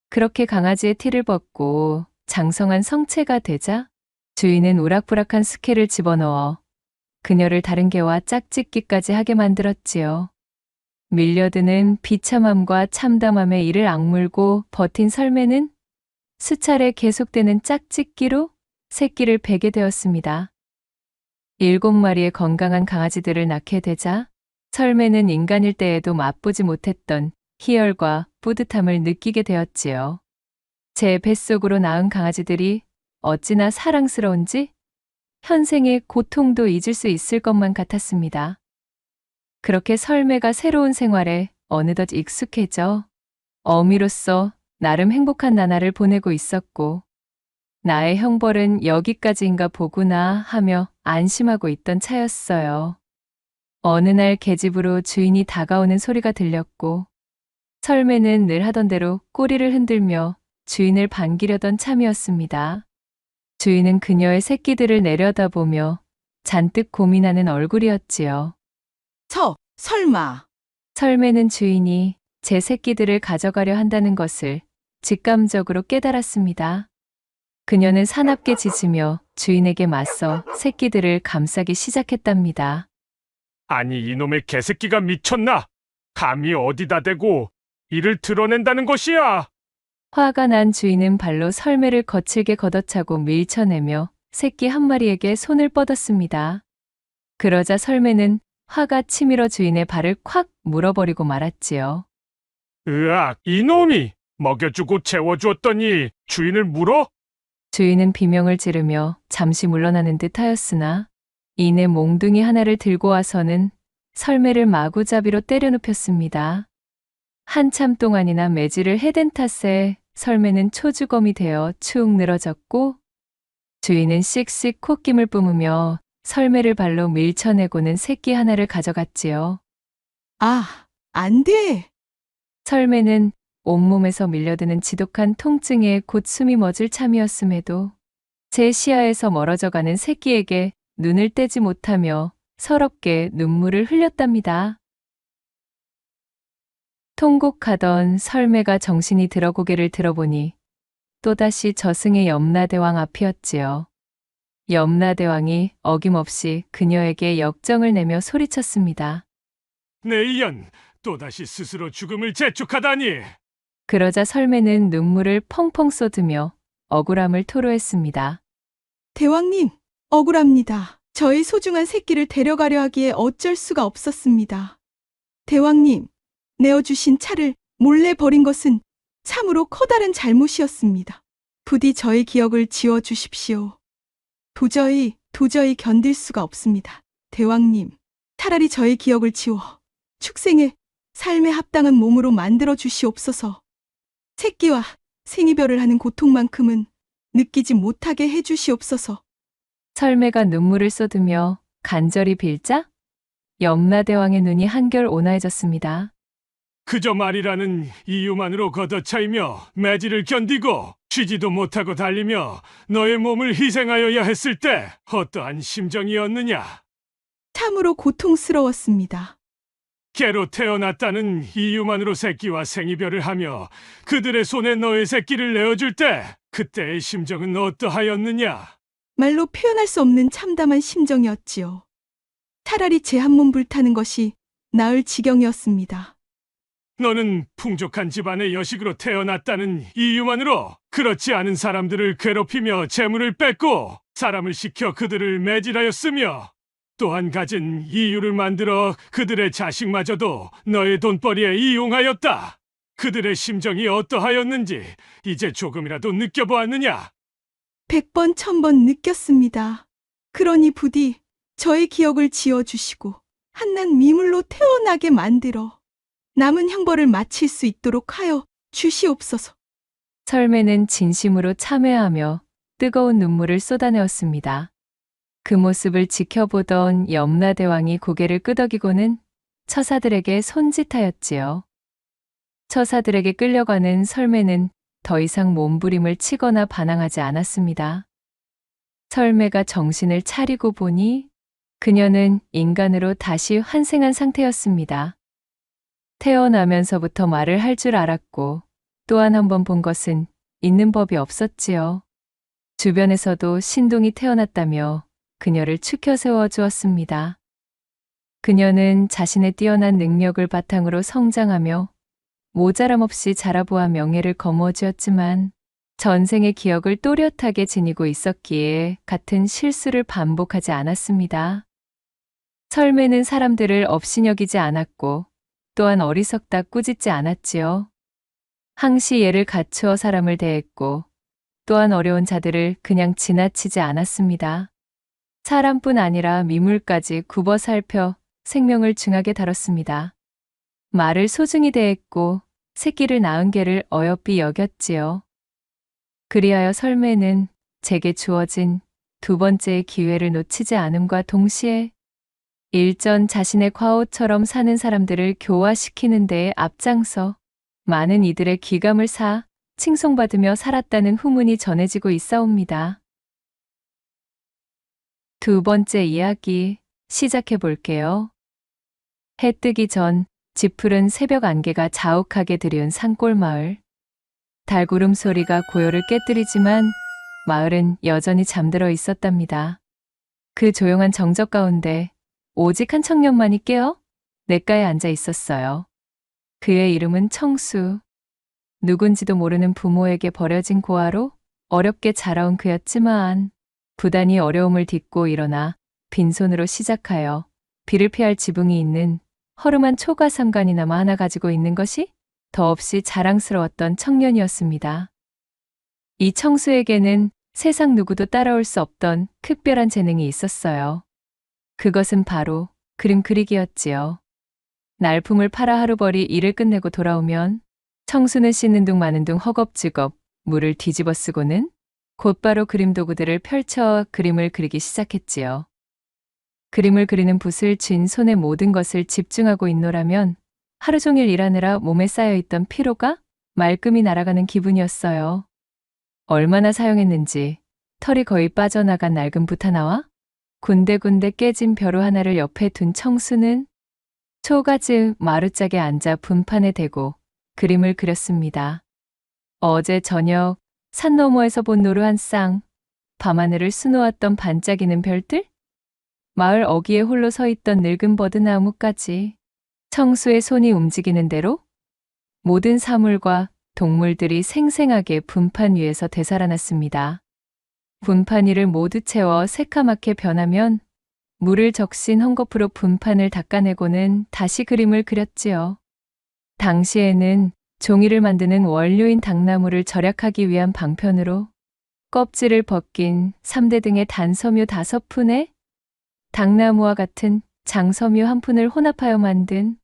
그렇게 강아지의 티를 벗고 장성한 성체가 되자 주인은 우락부락한 스케를 집어넣어 그녀를 다른 개와 짝짓기까지 하게 만들었지요. 밀려드는 비참함과 참담함에 이를 악물고 버틴 설매는 수차례 계속되는 짝짓기로 새끼를 베게 되었습니다. 7마리의 건강한 강아지들을 낳게 되자 설매는 인간일 때에도 맛보지 못했던 희열과 뿌듯함을 느끼게 되었지요. 제 뱃속으로 낳은 강아지들이 어찌나 사랑스러운지 현생의 고통도 잊을 수 있을 것만 같았습니다. 그렇게 설매가 새로운 생활에 어느덧 익숙해져 어미로서 나름 행복한 나날을 보내고 있었고 나의 형벌은 여기까지인가 보구나 하며 안심하고 있던 차였어요. 어느 날 계집으로 주인이 다가오는 소리가 들렸고 설매는 늘 하던 대로 꼬리를 흔들며 주인을 반기려던 참이었습니다. 주인은 그녀의 새끼들을 내려다보며 잔뜩 고민하는 얼굴이었지요. 설마. 설매는 주인이 제 새끼들을 가져가려 한다는 것을 직감적으로 깨달았습니다. 그녀는 사납게 짖으며 주인에게 맞서 새끼들을 감싸기 시작했답니다. 아니 이놈의 개새끼가 미쳤나? 감히 어디다 대고 이를 드러낸다는 것이야? 화가 난 주인은 발로 설매를 거칠게 걷어차고 밀쳐내며 새끼 한 마리에게 손을 뻗었습니다. 그러자 설매는 화가 치밀어 주인의 발을 콱 물어버리고 말았지요. 으악, 이놈이 먹여주고 재워주었더니 주인을 물어? 주인은 비명을 지르며 잠시 물러나는 듯 하였으나 이내 몽둥이 하나를 들고 와서는 설매를 마구잡이로 때려 눕혔습니다. 한참 동안이나 매질을 해댄 탓에 설매는 초주검이 되어 축 늘어졌고 주인은 씩씩 콧김을 뿜으며 설매를 발로 밀쳐내고는 새끼 하나를 가져갔지요. 아, 안 돼. 설매는 온몸에서 밀려드는 지독한 통증에 곧 숨이 멎을 참이었음에도 제 시야에서 멀어져가는 새끼에게 눈을 떼지 못하며 서럽게 눈물을 흘렸답니다. 통곡하던 설매가 정신이 들어 고개를 들어보니 또다시 저승의 염라대왕 앞이었지요. 염라대왕이 어김없이 그녀에게 역정을 내며 소리쳤습니다. 내 이연, 또다시 스스로 죽음을 재촉하다니. 그러자 설매는 눈물을 펑펑 쏟으며 억울함을 토로했습니다. 대왕님, 억울합니다. 저희 소중한 새끼를 데려가려 하기에 어쩔 수가 없었습니다. 대왕님, 내어주신 차를 몰래 버린 것은 참으로 커다란 잘못이었습니다. 부디 저의 기억을 지워주십시오. 도저히 견딜 수가 없습니다. 대왕님, 차라리 저의 기억을 지워 축생의 삶에 합당한 몸으로 만들어 주시옵소서. 새끼와 생이별을 하는 고통만큼은 느끼지 못하게 해 주시옵소서. 설매가 눈물을 쏟으며 간절히 빌자 염라대왕의 눈이 한결 온화해졌습니다. 그저 말이라는 이유만으로 걷어차이며 매질을 견디고 쉬지도 못하고 달리며 너의 몸을 희생하여야 했을 때 어떠한 심정이었느냐? 참으로 고통스러웠습니다. 개로 태어났다는 이유만으로 새끼와 생이별을 하며 그들의 손에 너의 새끼를 내어줄 때 그때의 심정은 어떠하였느냐? 말로 표현할 수 없는 참담한 심정이었지요. 차라리 제 한 몸 불타는 것이 나을 지경이었습니다. 너는 풍족한 집안의 여식으로 태어났다는 이유만으로 그렇지 않은 사람들을 괴롭히며 재물을 뺏고 사람을 시켜 그들을 매질하였으며 또한 가진 이유를 만들어 그들의 자식마저도 너의 돈벌이에 이용하였다. 그들의 심정이 어떠하였는지 이제 조금이라도 느껴보았느냐? 100번, 1000번 느꼈습니다. 그러니 부디 저의 기억을 지워주시고 한낱 미물로 태어나게 만들어 남은 형벌을 마칠 수 있도록 하여 주시옵소서. 설매는 진심으로 참회하며 뜨거운 눈물을 쏟아내었습니다. 그 모습을 지켜보던 염라대왕이 고개를 끄덕이고는 처사들에게 손짓하였지요. 처사들에게 끌려가는 설매는 더 이상 몸부림을 치거나 반항하지 않았습니다. 설매가 정신을 차리고 보니 그녀는 인간으로 다시 환생한 상태였습니다. 태어나면서부터 말을 할 줄 알았고 또한 한 번 본 것은 있는 법이 없었지요. 주변에서도 신동이 태어났다며 그녀를 추켜 세워 주었습니다. 그녀는 자신의 뛰어난 능력을 바탕으로 성장하며 모자람 없이 자라보아 명예를 거머쥐었지만 전생의 기억을 또렷하게 지니고 있었기에 같은 실수를 반복하지 않았습니다. 설매는 사람들을 업신여기지 않았고 또한 어리석다 꾸짖지 않았지요. 항시 예를 갖추어 사람을 대했고 또한 어려운 자들을 그냥 지나치지 않았습니다. 사람뿐 아니라 미물까지 굽어 살펴 생명을 중하게 다뤘습니다. 말을 소중히 대했고 새끼를 낳은 개를 어여삐 여겼지요. 그리하여 설매는 제게 주어진 두 번째의 기회를 놓치지 않음과 동시에 일전 자신의 과오처럼 사는 사람들을 교화시키는 데에 앞장서 많은 이들의 귀감을 사 칭송받으며 살았다는 후문이 전해지고 있사옵니다. 두 번째 이야기 시작해 볼게요. 해 뜨기 전 짙푸른 새벽 안개가 자욱하게 들이운 산골 마을. 달구름 소리가 고요를 깨뜨리지만 마을은 여전히 잠들어 있었답니다. 그 조용한 정적 가운데 오직 한 청년만이 깨어 냇가에 앉아 있었어요. 그의 이름은 청수. 누군지도 모르는 부모에게 버려진 고아로 어렵게 자라온 그였지만 부단히 어려움을 딛고 일어나 빈손으로 시작하여 비를 피할 지붕이 있는 허름한 초가삼간이나마 하나 가지고 있는 것이 더없이 자랑스러웠던 청년이었습니다. 이 청수에게는 세상 누구도 따라올 수 없던 특별한 재능이 있었어요. 그것은 바로 그림 그리기였지요. 날품을 팔아 하루벌이 일을 끝내고 돌아오면 청수는 씻는 둥 마는 둥 허겁지겁 물을 뒤집어 쓰고는 곧바로 그림 도구들을 펼쳐 그림을 그리기 시작했지요. 그림을 그리는 붓을 쥔 손에 모든 것을 집중하고 있노라면 하루 종일 일하느라 몸에 쌓여있던 피로가 말끔히 날아가는 기분이었어요. 얼마나 사용했는지 털이 거의 빠져나간 낡은 붓 하나와 군데군데 깨진 벼루 하나를 옆에 둔 청수는 초가즈 마루짝에 앉아 분판에 대고 그림을 그렸습니다. 어제 저녁 산 너머에서 본 노루 한 쌍, 밤하늘을 수놓았던 반짝이는 별들, 마을 어귀에 홀로 서 있던 늙은 버드나무까지 청수의 손이 움직이는 대로 모든 사물과 동물들이 생생하게 분판 위에서 되살아났습니다. 분판 위를 모두 채워 새카맣게 변하면 물을 적신 헝겊으로 분판을 닦아내고는 다시 그림을 그렸지요. 당시에는 종이를 만드는 원료인 당나무를 절약하기 위한 방편으로 껍질을 벗긴 3대 등의 단섬유 5푼에 당나무와 같은 장섬유 1푼을 혼합하여 만든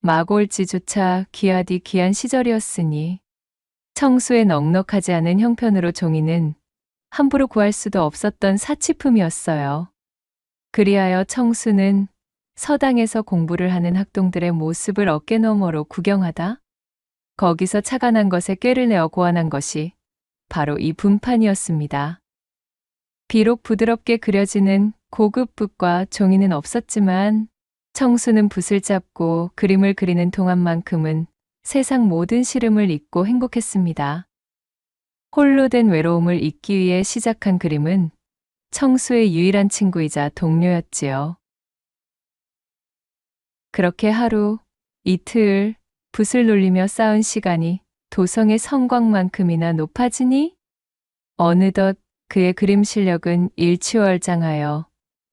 마골지조차 귀하디 귀한 시절이었으니 청수의 넉넉하지 않은 형편으로 종이는 함부로 구할 수도 없었던 사치품이었어요. 그리하여 청수는 서당에서 공부를 하는 학동들의 모습을 어깨 너머로 구경하다 거기서 차가 난 것에 꾀를 내어 고안한 것이 바로 이 분판이었습니다. 비록 부드럽게 그려지는 고급 붓과 종이는 없었지만 청수는 붓을 잡고 그림을 그리는 동안만큼은 세상 모든 시름을 잊고 행복했습니다. 홀로 된 외로움을 잊기 위해 시작한 그림은 청수의 유일한 친구이자 동료였지요. 그렇게 하루, 이틀, 붓을 놀리며 쌓은 시간이 도성의 성곽만큼이나 높아지니 어느덧 그의 그림 실력은 일취월장하여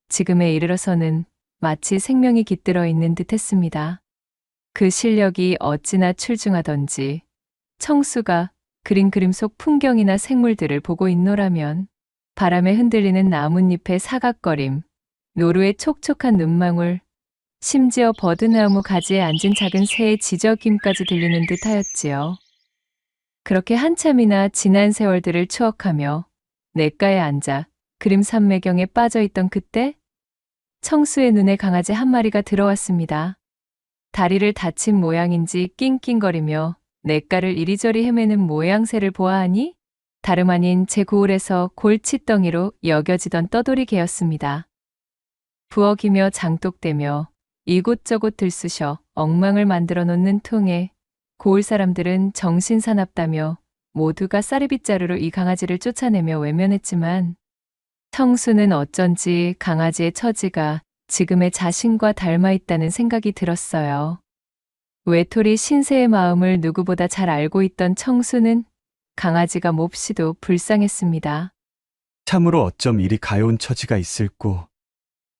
지금에 이르러서는 마치 생명이 깃들어 있는 듯 했습니다. 그 실력이 어찌나 출중하던지 청수가 그린 그림 속 풍경이나 생물들을 보고 있노라면 바람에 흔들리는 나뭇잎의 사각거림, 노루의 촉촉한 눈망울, 심지어 버드나무 가지에 앉은 작은 새의 지저김까지 들리는 듯 하였지요. 그렇게 한참이나 지난 세월들을 추억하며 냇가에 앉아 그림 산매경에 빠져있던 그때 청수의 눈에 강아지 한 마리가 들어왔습니다. 다리를 다친 모양인지 낑낑거리며 냇가를 이리저리 헤매는 모양새를 보아하니 다름 아닌 제 고을에서 골칫덩이로 여겨지던 떠돌이 개였습니다. 부엌이며 장독대며 이곳저곳 들쑤셔 엉망을 만들어 놓는 통에 고을 사람들은 정신사납다며 모두가 쌀이빗자루로 이 강아지를 쫓아내며 외면했지만 청수는 어쩐지 강아지의 처지가 지금의 자신과 닮아 있다는 생각이 들었어요. 외톨이 신세의 마음을 누구보다 잘 알고 있던 청수는 강아지가 몹시도 불쌍했습니다. 참으로 어쩜 이리 가여운 처지가 있을꼬.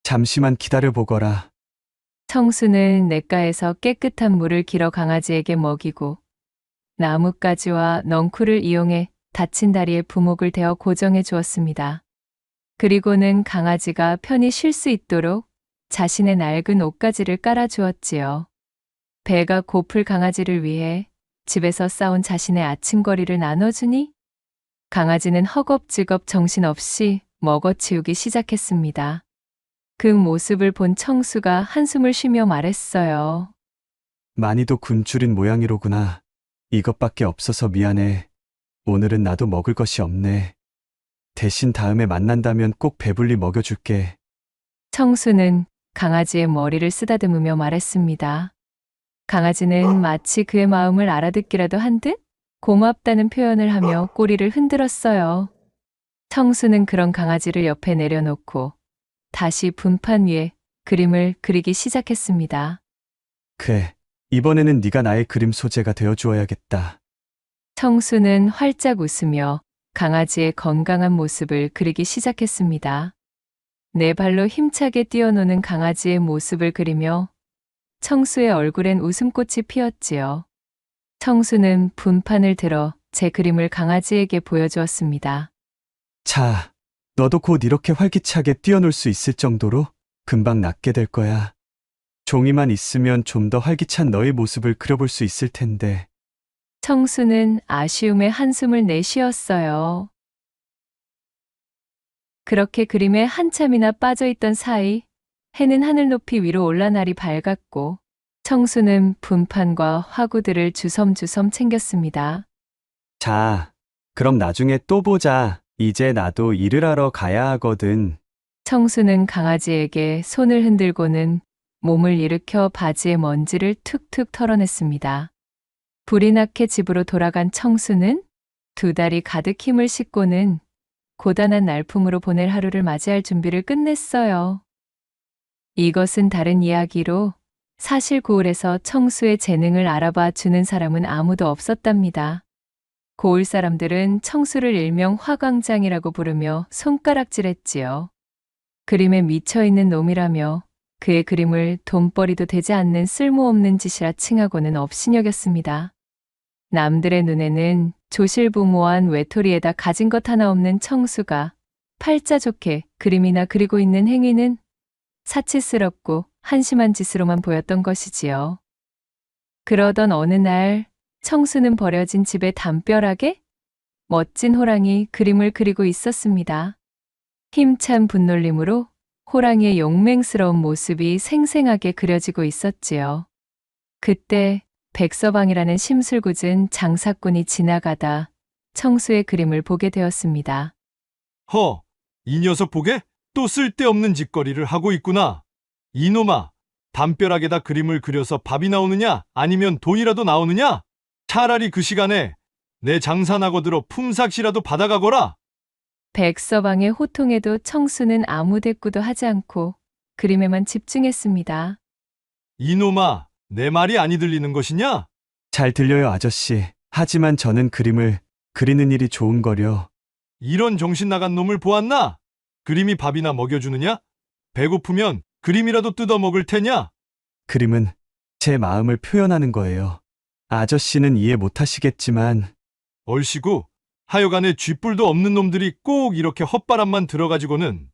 잠시만 기다려보거라. 청수는 냇가에서 깨끗한 물을 길어 강아지에게 먹이고 나뭇가지와 넝쿨을 이용해 다친 다리에 부목을 대어 고정해 주었습니다. 그리고는 강아지가 편히 쉴 수 있도록 자신의 낡은 옷가지를 깔아 주었지요. 배가 고플 강아지를 위해 집에서 싸온 자신의 아침거리를 나눠주니 강아지는 허겁지겁 정신없이 먹어치우기 시작했습니다. 그 모습을 본 청수가 한숨을 쉬며 말했어요. 많이도 굶주린 모양이로구나. 이것밖에 없어서 미안해. 오늘은 나도 먹을 것이 없네. 대신 다음에 만난다면 꼭 배불리 먹여줄게. 청수는 강아지의 머리를 쓰다듬으며 말했습니다. 강아지는 마치 그의 마음을 알아듣기라도 한 듯 고맙다는 표현을 하며 꼬리를 흔들었어요. 청수는 그런 강아지를 옆에 내려놓고 다시 분판 위에 그림을 그리기 시작했습니다. 그래, 이번에는 네가 나의 그림 소재가 되어주어야겠다. 청수는 활짝 웃으며 강아지의 건강한 모습을 그리기 시작했습니다. 네 발로 힘차게 뛰어노는 강아지의 모습을 그리며 청수의 얼굴엔 웃음꽃이 피었지요. 청수는 분판을 들어 제 그림을 강아지에게 보여주었습니다. 자, 너도 곧 이렇게 활기차게 뛰어놀 수 있을 정도로 금방 낫게 될 거야. 종이만 있으면 좀 더 활기찬 너의 모습을 그려볼 수 있을 텐데. 청수는 아쉬움에 한숨을 내쉬었어요. 그렇게 그림에 한참이나 빠져있던 사이 해는 하늘 높이 위로 올라 날이 밝았고 청수는 분판과 화구들을 주섬주섬 챙겼습니다. 자, 그럼 나중에 또 보자. 이제 나도 일을 하러 가야 하거든. 청수는 강아지에게 손을 흔들고는 몸을 일으켜 바지의 먼지를 툭툭 털어냈습니다. 불이 나게 집으로 돌아간 청수는 두 다리 가득 힘을 싣고는 고단한 날품으로 보낼 하루를 맞이할 준비를 끝냈어요. 이것은 다른 이야기로 사실 고을에서 청수의 재능을 알아봐 주는 사람은 아무도 없었답니다. 고을 사람들은 청수를 일명 화광장이라고 부르며 손가락질했지요. 그림에 미쳐있는 놈이라며 그의 그림을 돈벌이도 되지 않는 쓸모없는 짓이라 칭하고는 업신여겼습니다. 남들의 눈에는 조실부모한 외톨이에다 가진 것 하나 없는 청수가 팔자 좋게 그림이나 그리고 있는 행위는 사치스럽고 한심한 짓으로만 보였던 것이지요. 그러던 어느 날 청수는 버려진 집에 담벼락에 멋진 호랑이 그림을 그리고 있었습니다. 힘찬 분놀림으로 호랑이의 용맹스러운 모습이 생생하게 그려지고 있었지요. 그때 백서방이라는 심술궂은 장사꾼이 지나가다 청수의 그림을 보게 되었습니다. 허, 이 녀석 보게? 또 쓸데없는 짓거리를 하고 있구나. 이놈아, 담벼락에다 그림을 그려서 밥이 나오느냐? 아니면 돈이라도 나오느냐? 차라리 그 시간에 내 장사 나거들어 품삯이라도 받아가거라. 백서방의 호통에도 청수는 아무 대꾸도 하지 않고 그림에만 집중했습니다. 이놈아, 내 말이 아니 들리는 것이냐? 잘 들려요, 아저씨. 하지만 저는 그림을 그리는 일이 좋은 거려. 이런 정신 나간 놈을 보았나? 그림이 밥이나 먹여주느냐? 배고프면 그림이라도 뜯어 먹을 테냐? 그림은 제 마음을 표현하는 거예요. 아저씨는 이해 못하시겠지만 얼씨구, 하여간에 쥐뿔도 없는 놈들이 꼭 이렇게 헛바람만 들어가지고는.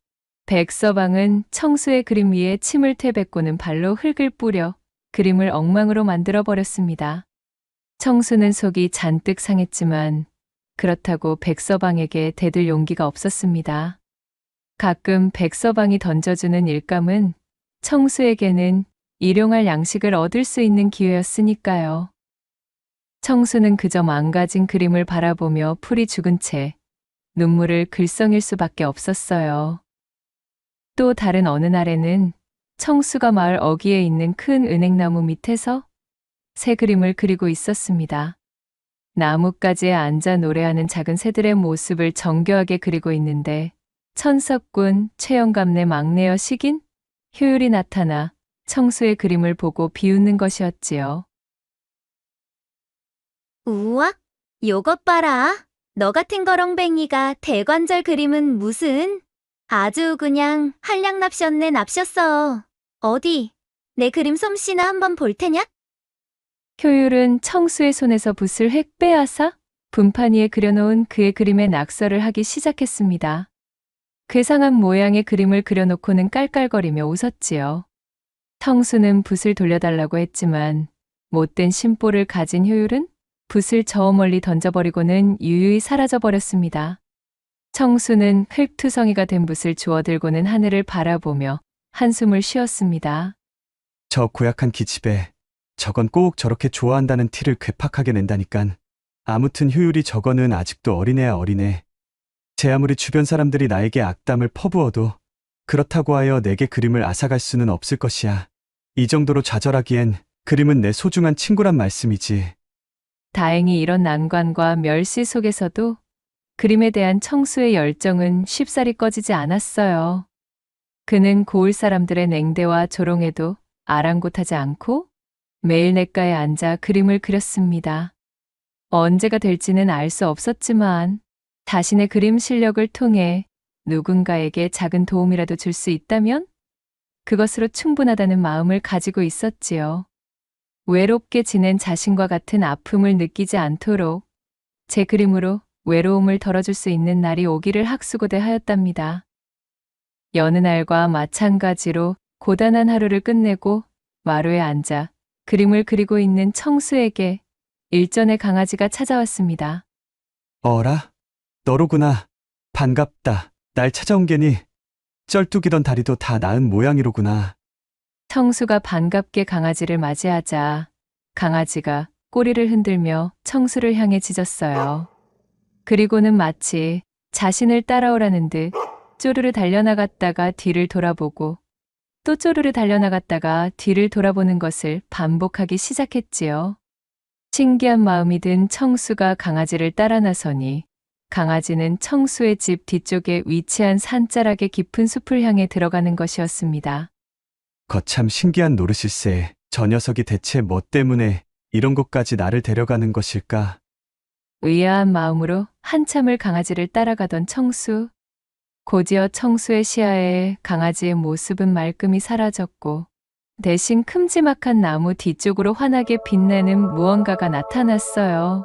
백서방은 청수의 그림 위에 침을 퇴뱉고는 발로 흙을 뿌려 그림을 엉망으로 만들어 버렸습니다. 청수는 속이 잔뜩 상했지만 그렇다고 백서방에게 대들 용기가 없었습니다. 가끔 백서방이 던져주는 일감은 청수에게는 일용할 양식을 얻을 수 있는 기회였으니까요. 청수는 그저 망가진 그림을 바라보며 풀이 죽은 채 눈물을 글썽일 수밖에 없었어요. 또 다른 어느 날에는 청수가 마을 어귀에 있는 큰 은행나무 밑에서 새 그림을 그리고 있었습니다. 나뭇가지에 앉아 노래하는 작은 새들의 모습을 정교하게 그리고 있는데 천석군 최영감네 막내여 식인 효율이 나타나 청수의 그림을 보고 비웃는 것이었지요. 우와, 요것 봐라. 너 같은 거렁뱅이가 대관절 그림은 무슨? 아주 그냥 한량납셨네 납셨어. 어디, 내 그림 솜씨나 한번 볼 테냐? 효율은 청수의 손에서 붓을 획 빼앗아 분판 위에 그려놓은 그의 그림에 낙서를 하기 시작했습니다. 괴상한 모양의 그림을 그려놓고는 깔깔거리며 웃었지요. 청수는 붓을 돌려달라고 했지만 못된 심보를 가진 효율은 붓을 저 멀리 던져버리고는 유유히 사라져버렸습니다. 청수는 흙투성이가 된 붓을 주워들고는 하늘을 바라보며 한숨을 쉬었습니다. 저 고약한 기집애, 저건 꼭 저렇게 좋아한다는 티를 괴팍하게 낸다니깐. 아무튼 효율이 저거는 아직도 어린애야 어린애. 제 아무리 주변 사람들이 나에게 악담을 퍼부어도 그렇다고 하여 내게 그림을 앗아갈 수는 없을 것이야. 이 정도로 좌절하기엔 그림은 내 소중한 친구란 말씀이지. 다행히 이런 난관과 멸시 속에서도 그림에 대한 청수의 열정은 쉽사리 꺼지지 않았어요. 그는 고을 사람들의 냉대와 조롱에도 아랑곳하지 않고 매일 냇가에 앉아 그림을 그렸습니다. 언제가 될지는 알 수 없었지만 자신의 그림 실력을 통해 누군가에게 작은 도움이라도 줄 수 있다면 그것으로 충분하다는 마음을 가지고 있었지요. 외롭게 지낸 자신과 같은 아픔을 느끼지 않도록 제 그림으로 외로움을 덜어줄 수 있는 날이 오기를 학수고대하였답니다. 여느 날과 마찬가지로 고단한 하루를 끝내고 마루에 앉아 그림을 그리고 있는 청수에게 일전의 강아지가 찾아왔습니다. 어라? 너로구나. 반갑다. 날 찾아온 게니 쩔뚝이던 다리도 다 나은 모양이로구나. 청수가 반갑게 강아지를 맞이하자 강아지가 꼬리를 흔들며 청수를 향해 짖었어요. 그리고는 마치 자신을 따라오라는 듯 쪼르르 달려나갔다가 뒤를 돌아보고 또 쪼르르 달려나갔다가 뒤를 돌아보는 것을 반복하기 시작했지요. 신기한 마음이 든 청수가 강아지를 따라 나서니 강아지는 청수의 집 뒤쪽에 위치한 산자락의 깊은 숲을 향해 들어가는 것이었습니다. 거참 신기한 노릇일세. 저 녀석이 대체 뭐 때문에 이런 곳까지 나를 데려가는 것일까? 의아한 마음으로 한참을 강아지를 따라가던 청수. 곧이어 청수의 시야에 강아지의 모습은 말끔히 사라졌고 대신 큼지막한 나무 뒤쪽으로 환하게 빛나는 무언가가 나타났어요.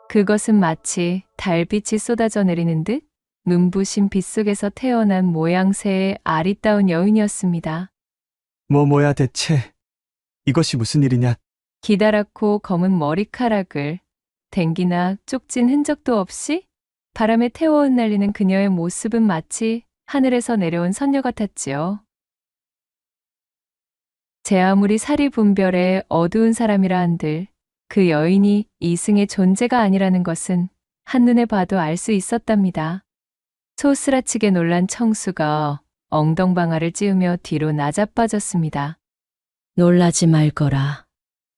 그것은 마치 달빛이 쏟아져 내리는 듯 눈부신 빛 속에서 태어난 모양새의 아리따운 여인이었습니다. 뭐야 대체. 이것이 무슨 일이냐? 기다랗고 검은 머리카락을 댕기나 쪽진 흔적도 없이 바람에 태워 흩날리는 그녀의 모습은 마치 하늘에서 내려온 선녀 같았지요. 제 아무리 살이 분별에 어두운 사람이라 한들 그 여인이 이승의 존재가 아니라는 것은 한눈에 봐도 알 수 있었답니다. 소스라치게 놀란 청수가 엉덩방아를 찌우며 뒤로 나자빠졌습니다. 놀라지 말거라.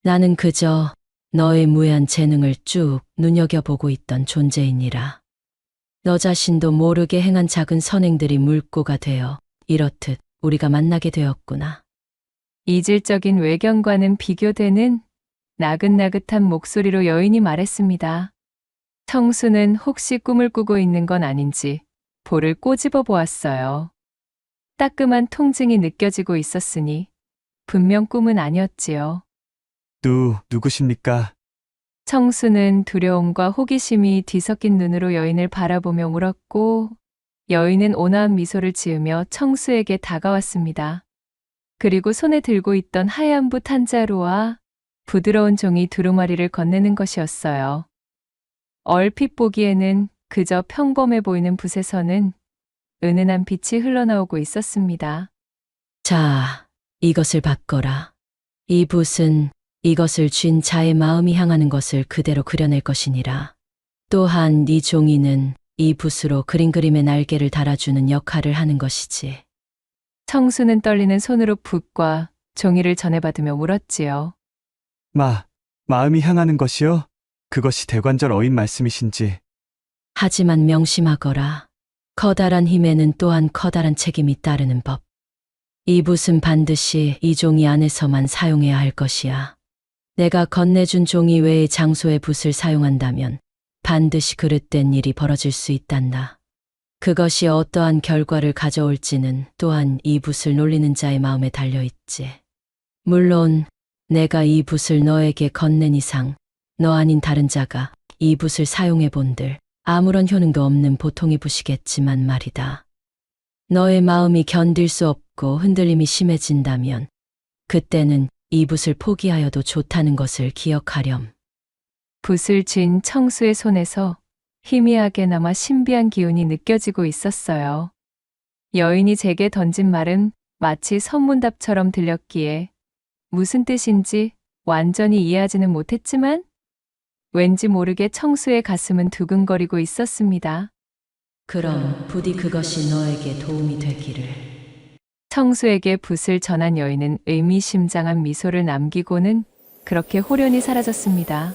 나는 그저 너의 무해한 재능을 쭉 눈여겨보고 있던 존재이니라. 너 자신도 모르게 행한 작은 선행들이 물꼬가 되어 이렇듯 우리가 만나게 되었구나. 이질적인 외견과는 비교되는 나긋나긋한 목소리로 여인이 말했습니다. 청수는 혹시 꿈을 꾸고 있는 건 아닌지 볼을 꼬집어 보았어요. 따끔한 통증이 느껴지고 있었으니 분명 꿈은 아니었지요. 누구십니까? 청수는 두려움과 호기심이 뒤섞인 눈으로 여인을 바라보며 물었고 여인은 온화한 미소를 지으며 청수에게 다가왔습니다. 그리고 손에 들고 있던 하얀 붓 한 자루와 부드러운 종이 두루마리를 건네는 것이었어요. 얼핏 보기에는 그저 평범해 보이는 붓에서는 은은한 빛이 흘러나오고 있었습니다. 자, 이것을 받거라. 이 붓은 이것을 쥔 자의 마음이 향하는 것을 그대로 그려낼 것이니라. 또한 네 종이는 이 붓으로 그린 그림의 날개를 달아주는 역할을 하는 것이지. 청수는 떨리는 손으로 붓과 종이를 전해받으며 물었지요. 마음이 향하는 것이요? 그것이 대관절 어인 말씀이신지. 하지만 명심하거라. 커다란 힘에는 또한 커다란 책임이 따르는 법. 이 붓은 반드시 이 종이 안에서만 사용해야 할 것이야. 내가 건네준 종이 외의 장소의 붓을 사용한다면 반드시 그릇된 일이 벌어질 수 있단다. 그것이 어떠한 결과를 가져올지는 또한 이 붓을 놀리는 자의 마음에 달려있지. 물론 내가 이 붓을 너에게 건넨 이상 너 아닌 다른 자가 이 붓을 사용해 본들 아무런 효능도 없는 보통의 붓이겠지만 말이다. 너의 마음이 견딜 수 없고 흔들림이 심해진다면 그때는 이 붓을 포기하여도 좋다는 것을 기억하렴. 붓을 쥔 청수의 손에서 희미하게나마 신비한 기운이 느껴지고 있었어요. 여인이 제게 던진 말은 마치 선문답처럼 들렸기에 무슨 뜻인지 완전히 이해하지는 못했지만 왠지 모르게 청수의 가슴은 두근거리고 있었습니다. 그럼 부디 그것이 너에게 도움이 되기를. 청수에게 붓을 전한 여인은 의미심장한 미소를 남기고는 그렇게 호련히 사라졌습니다.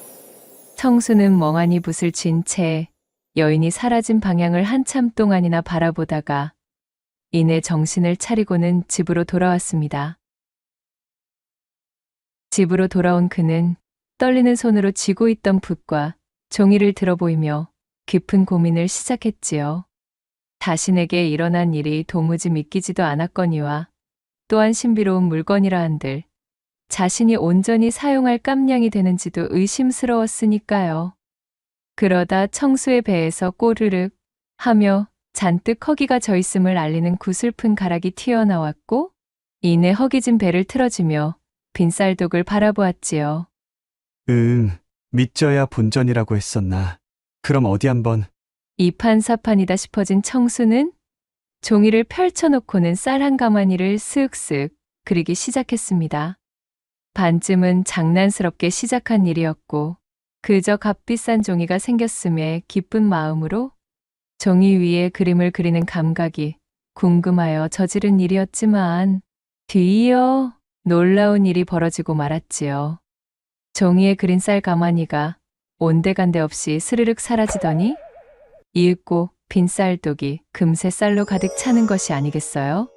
청수는 멍하니 붓을 쥔 채 여인이 사라진 방향을 한참 동안이나 바라보다가 이내 정신을 차리고는 집으로 돌아왔습니다. 집으로 돌아온 그는 떨리는 손으로 쥐고 있던 붓과 종이를 들어 보이며 깊은 고민을 시작했지요. 자신에게 일어난 일이 도무지 믿기지도 않았거니와 또한 신비로운 물건이라 한들 자신이 온전히 사용할 깜냥이 되는지도 의심스러웠으니까요. 그러다 청수의 배에서 꼬르륵 하며 잔뜩 허기가 져 있음을 알리는 구슬픈 가락이 튀어나왔고 이내 허기진 배를 틀어주며 빈쌀독을 바라보았지요. 믿져야 본전이라고 했었나. 그럼 어디 한번. 이판사판이다 싶어진 청수는 종이를 펼쳐놓고는 쌀 한 가마니를 쓱쓱 그리기 시작했습니다. 반쯤은 장난스럽게 시작한 일이었고 그저 값비싼 종이가 생겼음에 기쁜 마음으로 종이 위에 그림을 그리는 감각이 궁금하여 저지른 일이었지만 뒤이어 놀라운 일이 벌어지고 말았지요. 종이에 그린 쌀 가마니가 온데간데 없이 스르륵 사라지더니 이윽고 빈 쌀독이 금세 쌀로 가득 차는 것이 아니겠어요?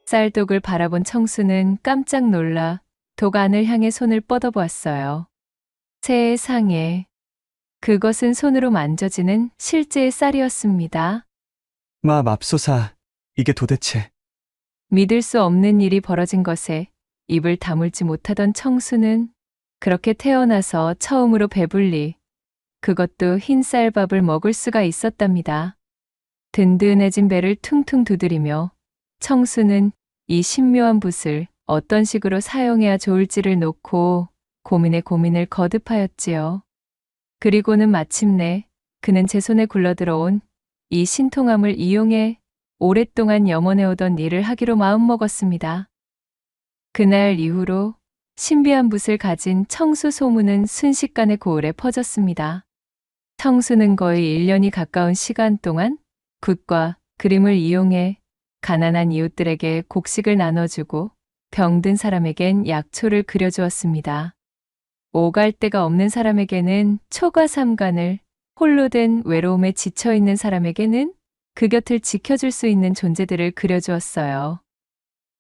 쌀독을 바라본 청수는 깜짝 놀라 독 안을 향해 손을 뻗어보았어요. 세상에, 그것은 손으로 만져지는 실제의 쌀이었습니다. 맙소사, 이게 도대체. 믿을 수 없는 일이 벌어진 것에 입을 다물지 못하던 청수는 그렇게 태어나서 처음으로 배불리 그것도 흰 쌀밥을 먹을 수가 있었답니다. 든든해진 배를 퉁퉁 두드리며 청수는 이 신묘한 붓을 어떤 식으로 사용해야 좋을지를 놓고 고민에 고민을 거듭하였지요. 그리고는 마침내 그는 제 손에 굴러들어온 이 신통함을 이용해 오랫동안 염원해오던 일을 하기로 마음먹었습니다. 그날 이후로 신비한 붓을 가진 청수 소문은 순식간에 고을에 퍼졌습니다. 청수는 거의 1년이 가까운 시간 동안 붓과 그림을 이용해 가난한 이웃들에게 곡식을 나눠주고 병든 사람에겐 약초를 그려주었습니다. 오갈 데가 없는 사람에게는 초가 삼간을, 홀로 된 외로움에 지쳐있는 사람에게는 그 곁을 지켜줄 수 있는 존재들을 그려주었어요.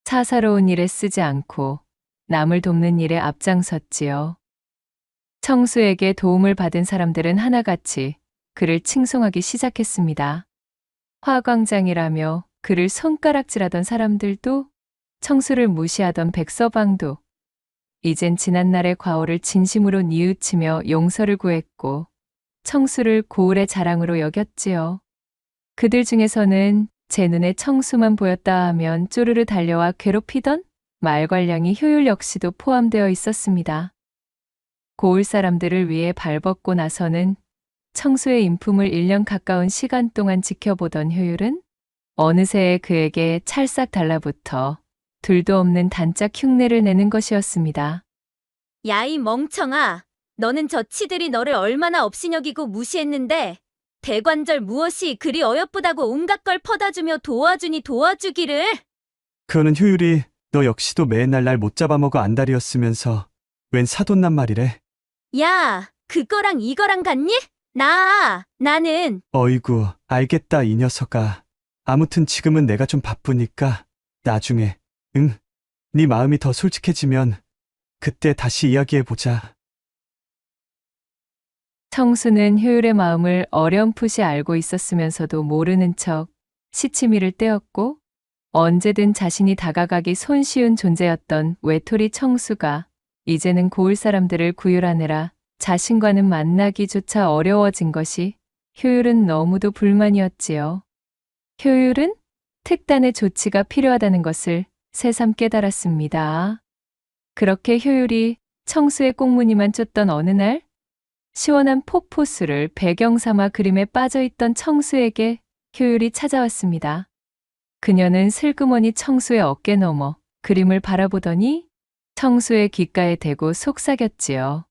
사사로운 일에 쓰지 않고 남을 돕는 일에 앞장섰지요. 청수에게 도움을 받은 사람들은 하나같이 그를 칭송하기 시작했습니다. 화광장이라며 그를 손가락질하던 사람들도 청수를 무시하던 백서방도 이젠 지난날의 과오를 진심으로 뉘우치며 용서를 구했고 청수를 고을의 자랑으로 여겼지요. 그들 중에서는 제 눈에 청수만 보였다 하면 쪼르르 달려와 괴롭히던 말괄량이 효율 역시도 포함되어 있었습니다. 고을 사람들을 위해 발벗고 나서는 청수의 인품을 1년 가까운 시간 동안 지켜보던 효율은 어느새 그에게 찰싹 달라붙어 둘도 없는 단짝 흉내를 내는 것이었습니다. 야, 이 멍청아. 너는 저 치들이 너를 얼마나 업신여기고 무시했는데 대관절 무엇이 그리 어여쁘다고 온갖 걸 퍼다주며 도와주니 도와주기를. 그거는 효율이 너 역시도 맨날 날 못 잡아먹어 안달이었으면서 웬 사돈난 말이래. 야, 그거랑 이거랑 같니? 나는 어이구, 알겠다 이 녀석아. 아무튼 지금은 내가 좀 바쁘니까 나중에, 네 마음이 더 솔직해지면 그때 다시 이야기해보자. 청수는 효율의 마음을 어렴풋이 알고 있었으면서도 모르는 척 시치미를 떼었고 언제든 자신이 다가가기 손쉬운 존재였던 외톨이 청수가 이제는 고을 사람들을 구휼하느라 자신과는 만나기조차 어려워진 것이 효율은 너무도 불만이었지요. 효율은 특단의 조치가 필요하다는 것을 새삼 깨달았습니다. 그렇게 효율이 청수의 꽁무니만 쫓던 어느 날 시원한 폭포수를 배경 삼아 그림에 빠져있던 청수에게 효율이 찾아왔습니다. 그녀는 슬그머니 청수의 어깨 너머 그림을 바라보더니 청수의 귓가에 대고 속삭였지요.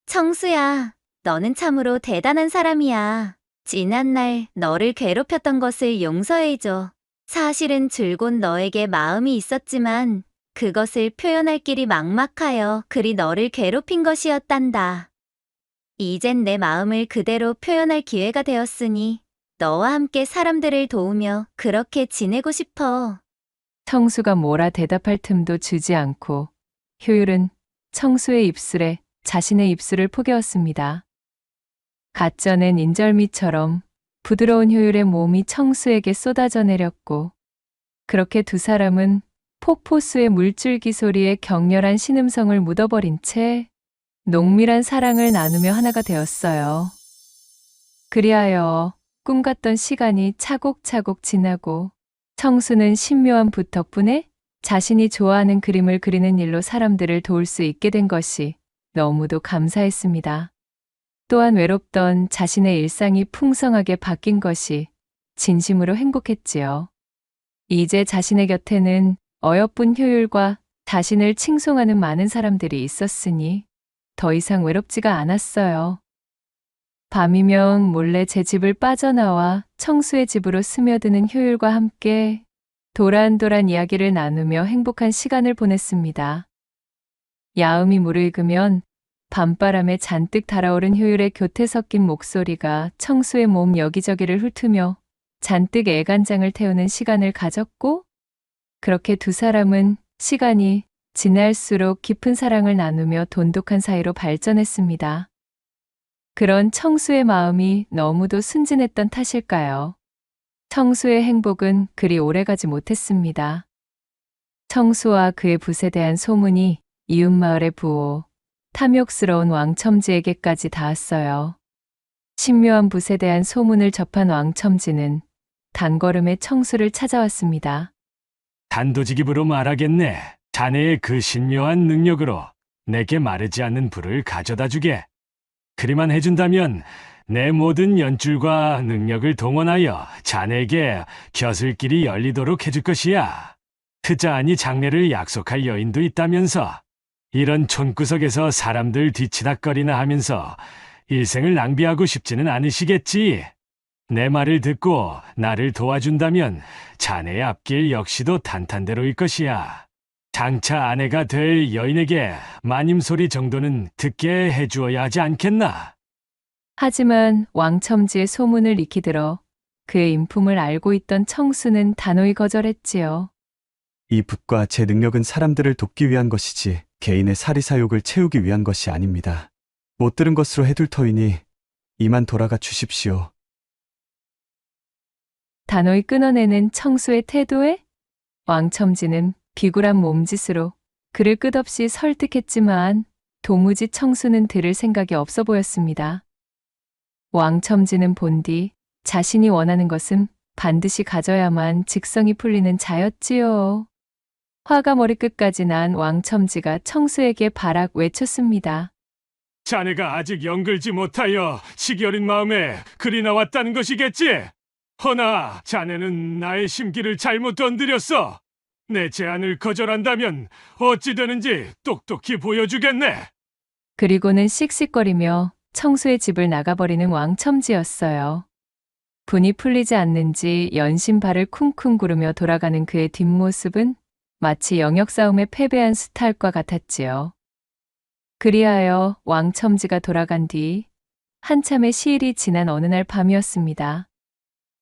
청수야, 너는 참으로 대단한 사람이야. 지난날 너를 괴롭혔던 것을 용서해줘. 사실은 줄곧 너에게 마음이 있었지만 그것을 표현할 길이 막막하여 그리 너를 괴롭힌 것이었단다. 이젠 내 마음을 그대로 표현할 기회가 되었으니 너와 함께 사람들을 도우며 그렇게 지내고 싶어. 청수가 뭐라 대답할 틈도 주지 않고 효율은 청수의 입술에 자신의 입술을 포개었습니다. 갓 쪄낸 인절미처럼 부드러운 효율의 몸이 청수에게 쏟아져 내렸고, 그렇게 두 사람은 폭포수의 물줄기 소리에 격렬한 신음성을 묻어버린 채 농밀한 사랑을 나누며 하나가 되었어요. 그리하여 꿈같던 시간이 차곡차곡 지나고 청수는 신묘한 붓 덕분에 자신이 좋아하는 그림을 그리는 일로 사람들을 도울 수 있게 된 것이 너무도 감사했습니다. 또한 외롭던 자신의 일상이 풍성하게 바뀐 것이 진심으로 행복했지요. 이제 자신의 곁에는 어여쁜 효율과 자신을 칭송하는 많은 사람들이 있었으니 더 이상 외롭지가 않았어요. 밤이면 몰래 제 집을 빠져나와 청수의 집으로 스며드는 효율과 함께 도란도란 이야기를 나누며 행복한 시간을 보냈습니다. 야음이 무르익으면 밤바람에 잔뜩 달아오른 효율의 교태 섞인 목소리가 청수의 몸 여기저기를 훑으며 잔뜩 애간장을 태우는 시간을 가졌고, 그렇게 두 사람은 시간이 지날수록 깊은 사랑을 나누며 돈독한 사이로 발전했습니다. 그런 청수의 마음이 너무도 순진했던 탓일까요? 청수의 행복은 그리 오래가지 못했습니다. 청수와 그의 붓에 대한 소문이 이웃마을의 부호, 탐욕스러운 왕첨지에게까지 닿았어요. 신묘한 붓에 대한 소문을 접한 왕첨지는 단걸음에 청수를 찾아왔습니다. 단도직입으로 말하겠네. 자네의 그 신묘한 능력으로 내게 마르지 않는 불을 가져다 주게. 그리만 해준다면 내 모든 연줄과 능력을 동원하여 자네에게 벼슬길이 열리도록 해줄 것이야. 트자하니 장례를 약속할 여인도 있다면서. 이런 촌구석에서 사람들 뒤치닥거리나 하면서 일생을 낭비하고 싶지는 않으시겠지. 내 말을 듣고 나를 도와준다면 자네의 앞길 역시도 탄탄대로일 것이야. 장차 아내가 될 여인에게 마님소리 정도는 듣게 해주어야 하지 않겠나? 하지만 왕첨지의 소문을 익히 들어 그의 인품을 알고 있던 청수는 단호히 거절했지요. 이 붓과 제 능력은 사람들을 돕기 위한 것이지 개인의 사리사욕을 채우기 위한 것이 아닙니다. 못 들은 것으로 해둘 터이니 이만 돌아가 주십시오. 단호히 끊어내는 청수의 태도에 왕첨지는 비굴한 몸짓으로 그를 끝없이 설득했지만 도무지 청수는 들을 생각이 없어 보였습니다. 왕첨지는 본디 자신이 원하는 것은 반드시 가져야만 직성이 풀리는 자였지요. 화가 머리끝까지 난 왕첨지가 청수에게 바락 외쳤습니다. 자네가 아직 영글지 못하여 시기 어린 마음에 글이 나왔다는 것이겠지? 허나 자네는 나의 심기를 잘못 건드렸어. 내 제안을 거절한다면 어찌 되는지 똑똑히 보여주겠네. 그리고는 씩씩거리며 청수의 집을 나가버리는 왕첨지였어요. 분이 풀리지 않는지 연신 발을 쿵쿵 구르며 돌아가는 그의 뒷모습은 마치 영역싸움에 패배한 수탈과 같았지요. 그리하여 왕첨지가 돌아간 뒤 한참의 시일이 지난 어느 날 밤이었습니다.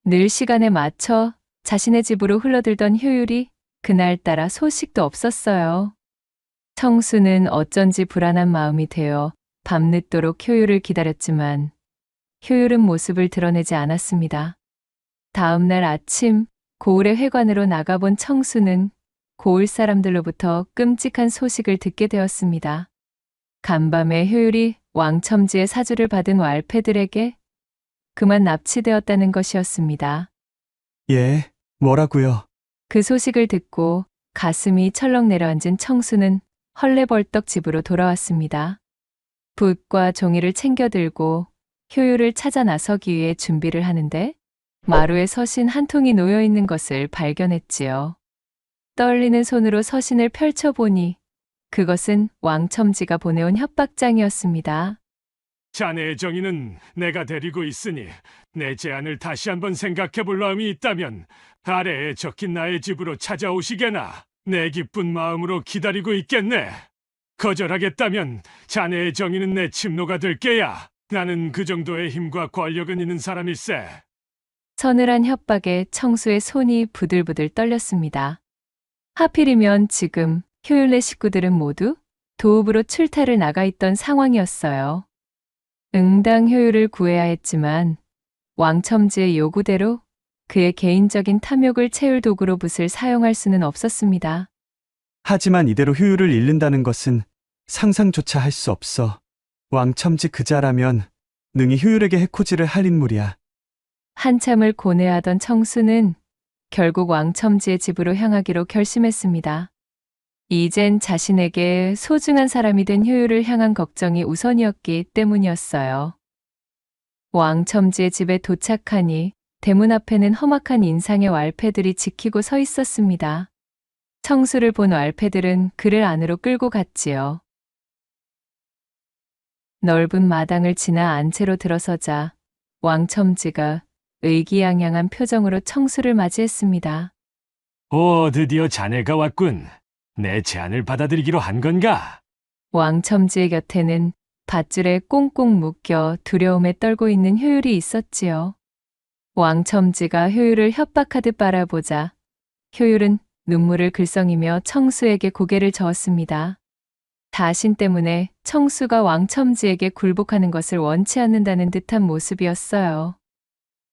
늘 시간에 맞춰 자신의 집으로 흘러들던 효율이 그날따라 소식도 없었어요. 청수는 어쩐지 불안한 마음이 되어 밤늦도록 효율을 기다렸지만 효율은 모습을 드러내지 않았습니다. 다음 날 아침 고을의 회관으로 나가본 청수는 고을 사람들로부터 끔찍한 소식을 듣게 되었습니다. 간밤에 효율이 왕첨지의 사주를 받은 왈패들에게 그만 납치되었다는 것이었습니다. 예, 뭐라고요? 그 소식을 듣고 가슴이 철렁 내려앉은 청수는 헐레벌떡 집으로 돌아왔습니다. 붓과 종이를 챙겨 들고 효율을 찾아 나서기 위해 준비를 하는데 마루에 서신 한 통이 놓여 있는 것을 발견했지요. 떨리는 손으로 서신을 펼쳐보니 그것은 왕첨지가 보내온 협박장이었습니다. 자네의 정의는 내가 데리고 있으니 내 제안을 다시 한번 생각해 볼 마음이 있다면 아래에 적힌 나의 집으로 찾아오시게나. 내 기쁜 마음으로 기다리고 있겠네. 거절하겠다면 자네의 정의는 내 침노가 될 게야. 나는 그 정도의 힘과 권력은 있는 사람일세. 서늘한 협박에 청수의 손이 부들부들 떨렸습니다. 하필이면 지금 효율의 식구들은 모두 도읍으로 출타를 나가 있던 상황이었어요. 응당 효율을 구해야 했지만 왕첨지의 요구대로 그의 개인적인 탐욕을 채울 도구로 붓을 사용할 수는 없었습니다. 하지만 이대로 효율을 잃는다는 것은 상상조차 할 수 없어. 왕첨지 그자라면 능히 효율에게 해코지를 할 인물이야. 한참을 고뇌하던 청수는 결국 왕첨지의 집으로 향하기로 결심했습니다. 이젠 자신에게 소중한 사람이 된 효율을 향한 걱정이 우선이었기 때문이었어요. 왕첨지의 집에 도착하니 대문 앞에는 험악한 인상의 왈패들이 지키고 서 있었습니다. 청수를 본 왈패들은 그를 안으로 끌고 갔지요. 넓은 마당을 지나 안채로 들어서자 왕첨지가 의기양양한 표정으로 청수를 맞이했습니다. 오, 드디어 자네가 왔군. 내 제안을 받아들이기로 한 건가? 왕첨지의 곁에는 밧줄에 꽁꽁 묶여 두려움에 떨고 있는 효율이 있었지요. 왕첨지가 효율을 협박하듯 바라보자 효율은 눈물을 글썽이며 청수에게 고개를 저었습니다. 자신 때문에 청수가 왕첨지에게 굴복하는 것을 원치 않는다는 듯한 모습이었어요.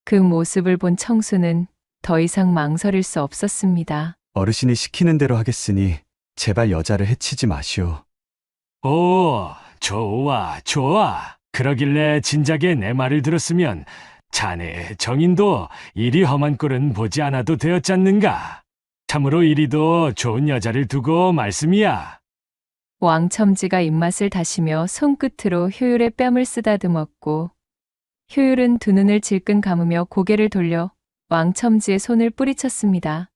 그 모습을 본 청수는 더 이상 망설일 수 없었습니다. 어르신이 시키는 대로 하겠으니 제발 여자를 해치지 마시오. 오, 좋아, 좋아. 그러길래 진작에 내 말을 들었으면 자네의 정인도 이리 험한 꼴은 보지 않아도 되었잖는가. 참으로 이리도 좋은 여자를 두고 말씀이야. 왕첨지가 입맛을 다시며 손끝으로 효율의 뺨을 쓰다듬었고 효율은 두 눈을 질끈 감으며 고개를 돌려 왕첨지의 손을 뿌리쳤습니다.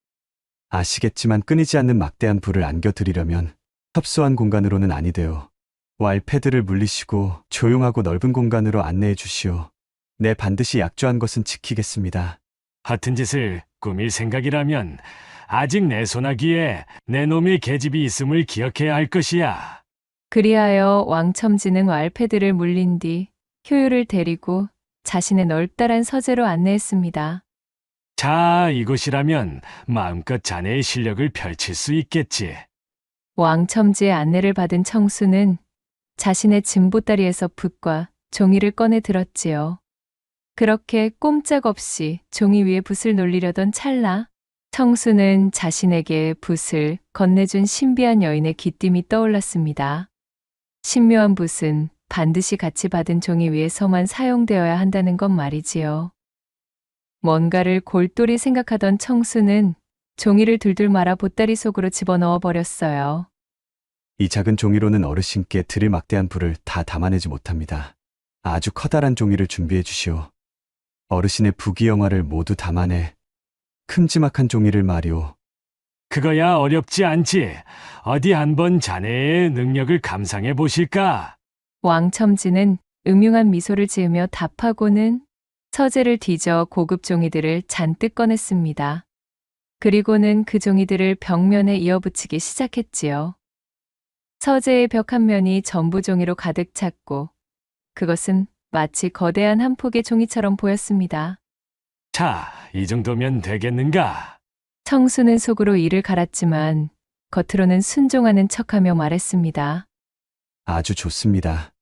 아시겠지만 끊이지 않는 막대한 불을 안겨드리려면 협소한 공간으로는 아니되오. 왈패들을 물리시고 조용하고 넓은 공간으로 안내해 주시오. 내 반드시 약조한 것은 지키겠습니다. 같은 짓을 꾸밀 생각이라면 아직 내 소나기에 내 놈의 계집이 있음을 기억해야 할 것이야. 그리하여 왕첨지는 왈패들을 물린 뒤 효율을 데리고 자신의 넓다란 서재로 안내했습니다. 자, 이곳이라면 마음껏 자네의 실력을 펼칠 수 있겠지. 왕첨지의 안내를 받은 청수는 자신의 짐보따리에서 붓과 종이를 꺼내 들었지요. 그렇게 꼼짝없이 종이 위에 붓을 놀리려던 찰나 청수는 자신에게 붓을 건네준 신비한 여인의 귀띔이 떠올랐습니다. 신묘한 붓은 반드시 같이 받은 종이 위에서만 사용되어야 한다는 것 말이지요. 뭔가를 골똘히 생각하던 청수는 종이를 둘둘 말아 보따리 속으로 집어넣어 버렸어요. 이 작은 종이로는 어르신께 드릴 막대한 불을 다 담아내지 못합니다. 아주 커다란 종이를 준비해 주시오. 어르신의 부귀영화를 모두 담아내 큼지막한 종이를 말이오. 그거야 어렵지 않지. 어디 한번 자네의 능력을 감상해 보실까? 왕첨지는 음흉한 미소를 지으며 답하고는 서재를 뒤져 고급 종이들을 잔뜩 꺼냈습니다. 그리고는 그 종이들을 벽면에 이어붙이기 시작했지요. 서재의 벽 한 면이 전부 종이로 가득 찼고 그것은 마치 거대한 한 폭의 종이처럼 보였습니다. 자, 이 정도면 되겠는가? 청수는 속으로 이를 갈았지만 겉으로는 순종하는 척하며 말했습니다. 아주 좋습니다.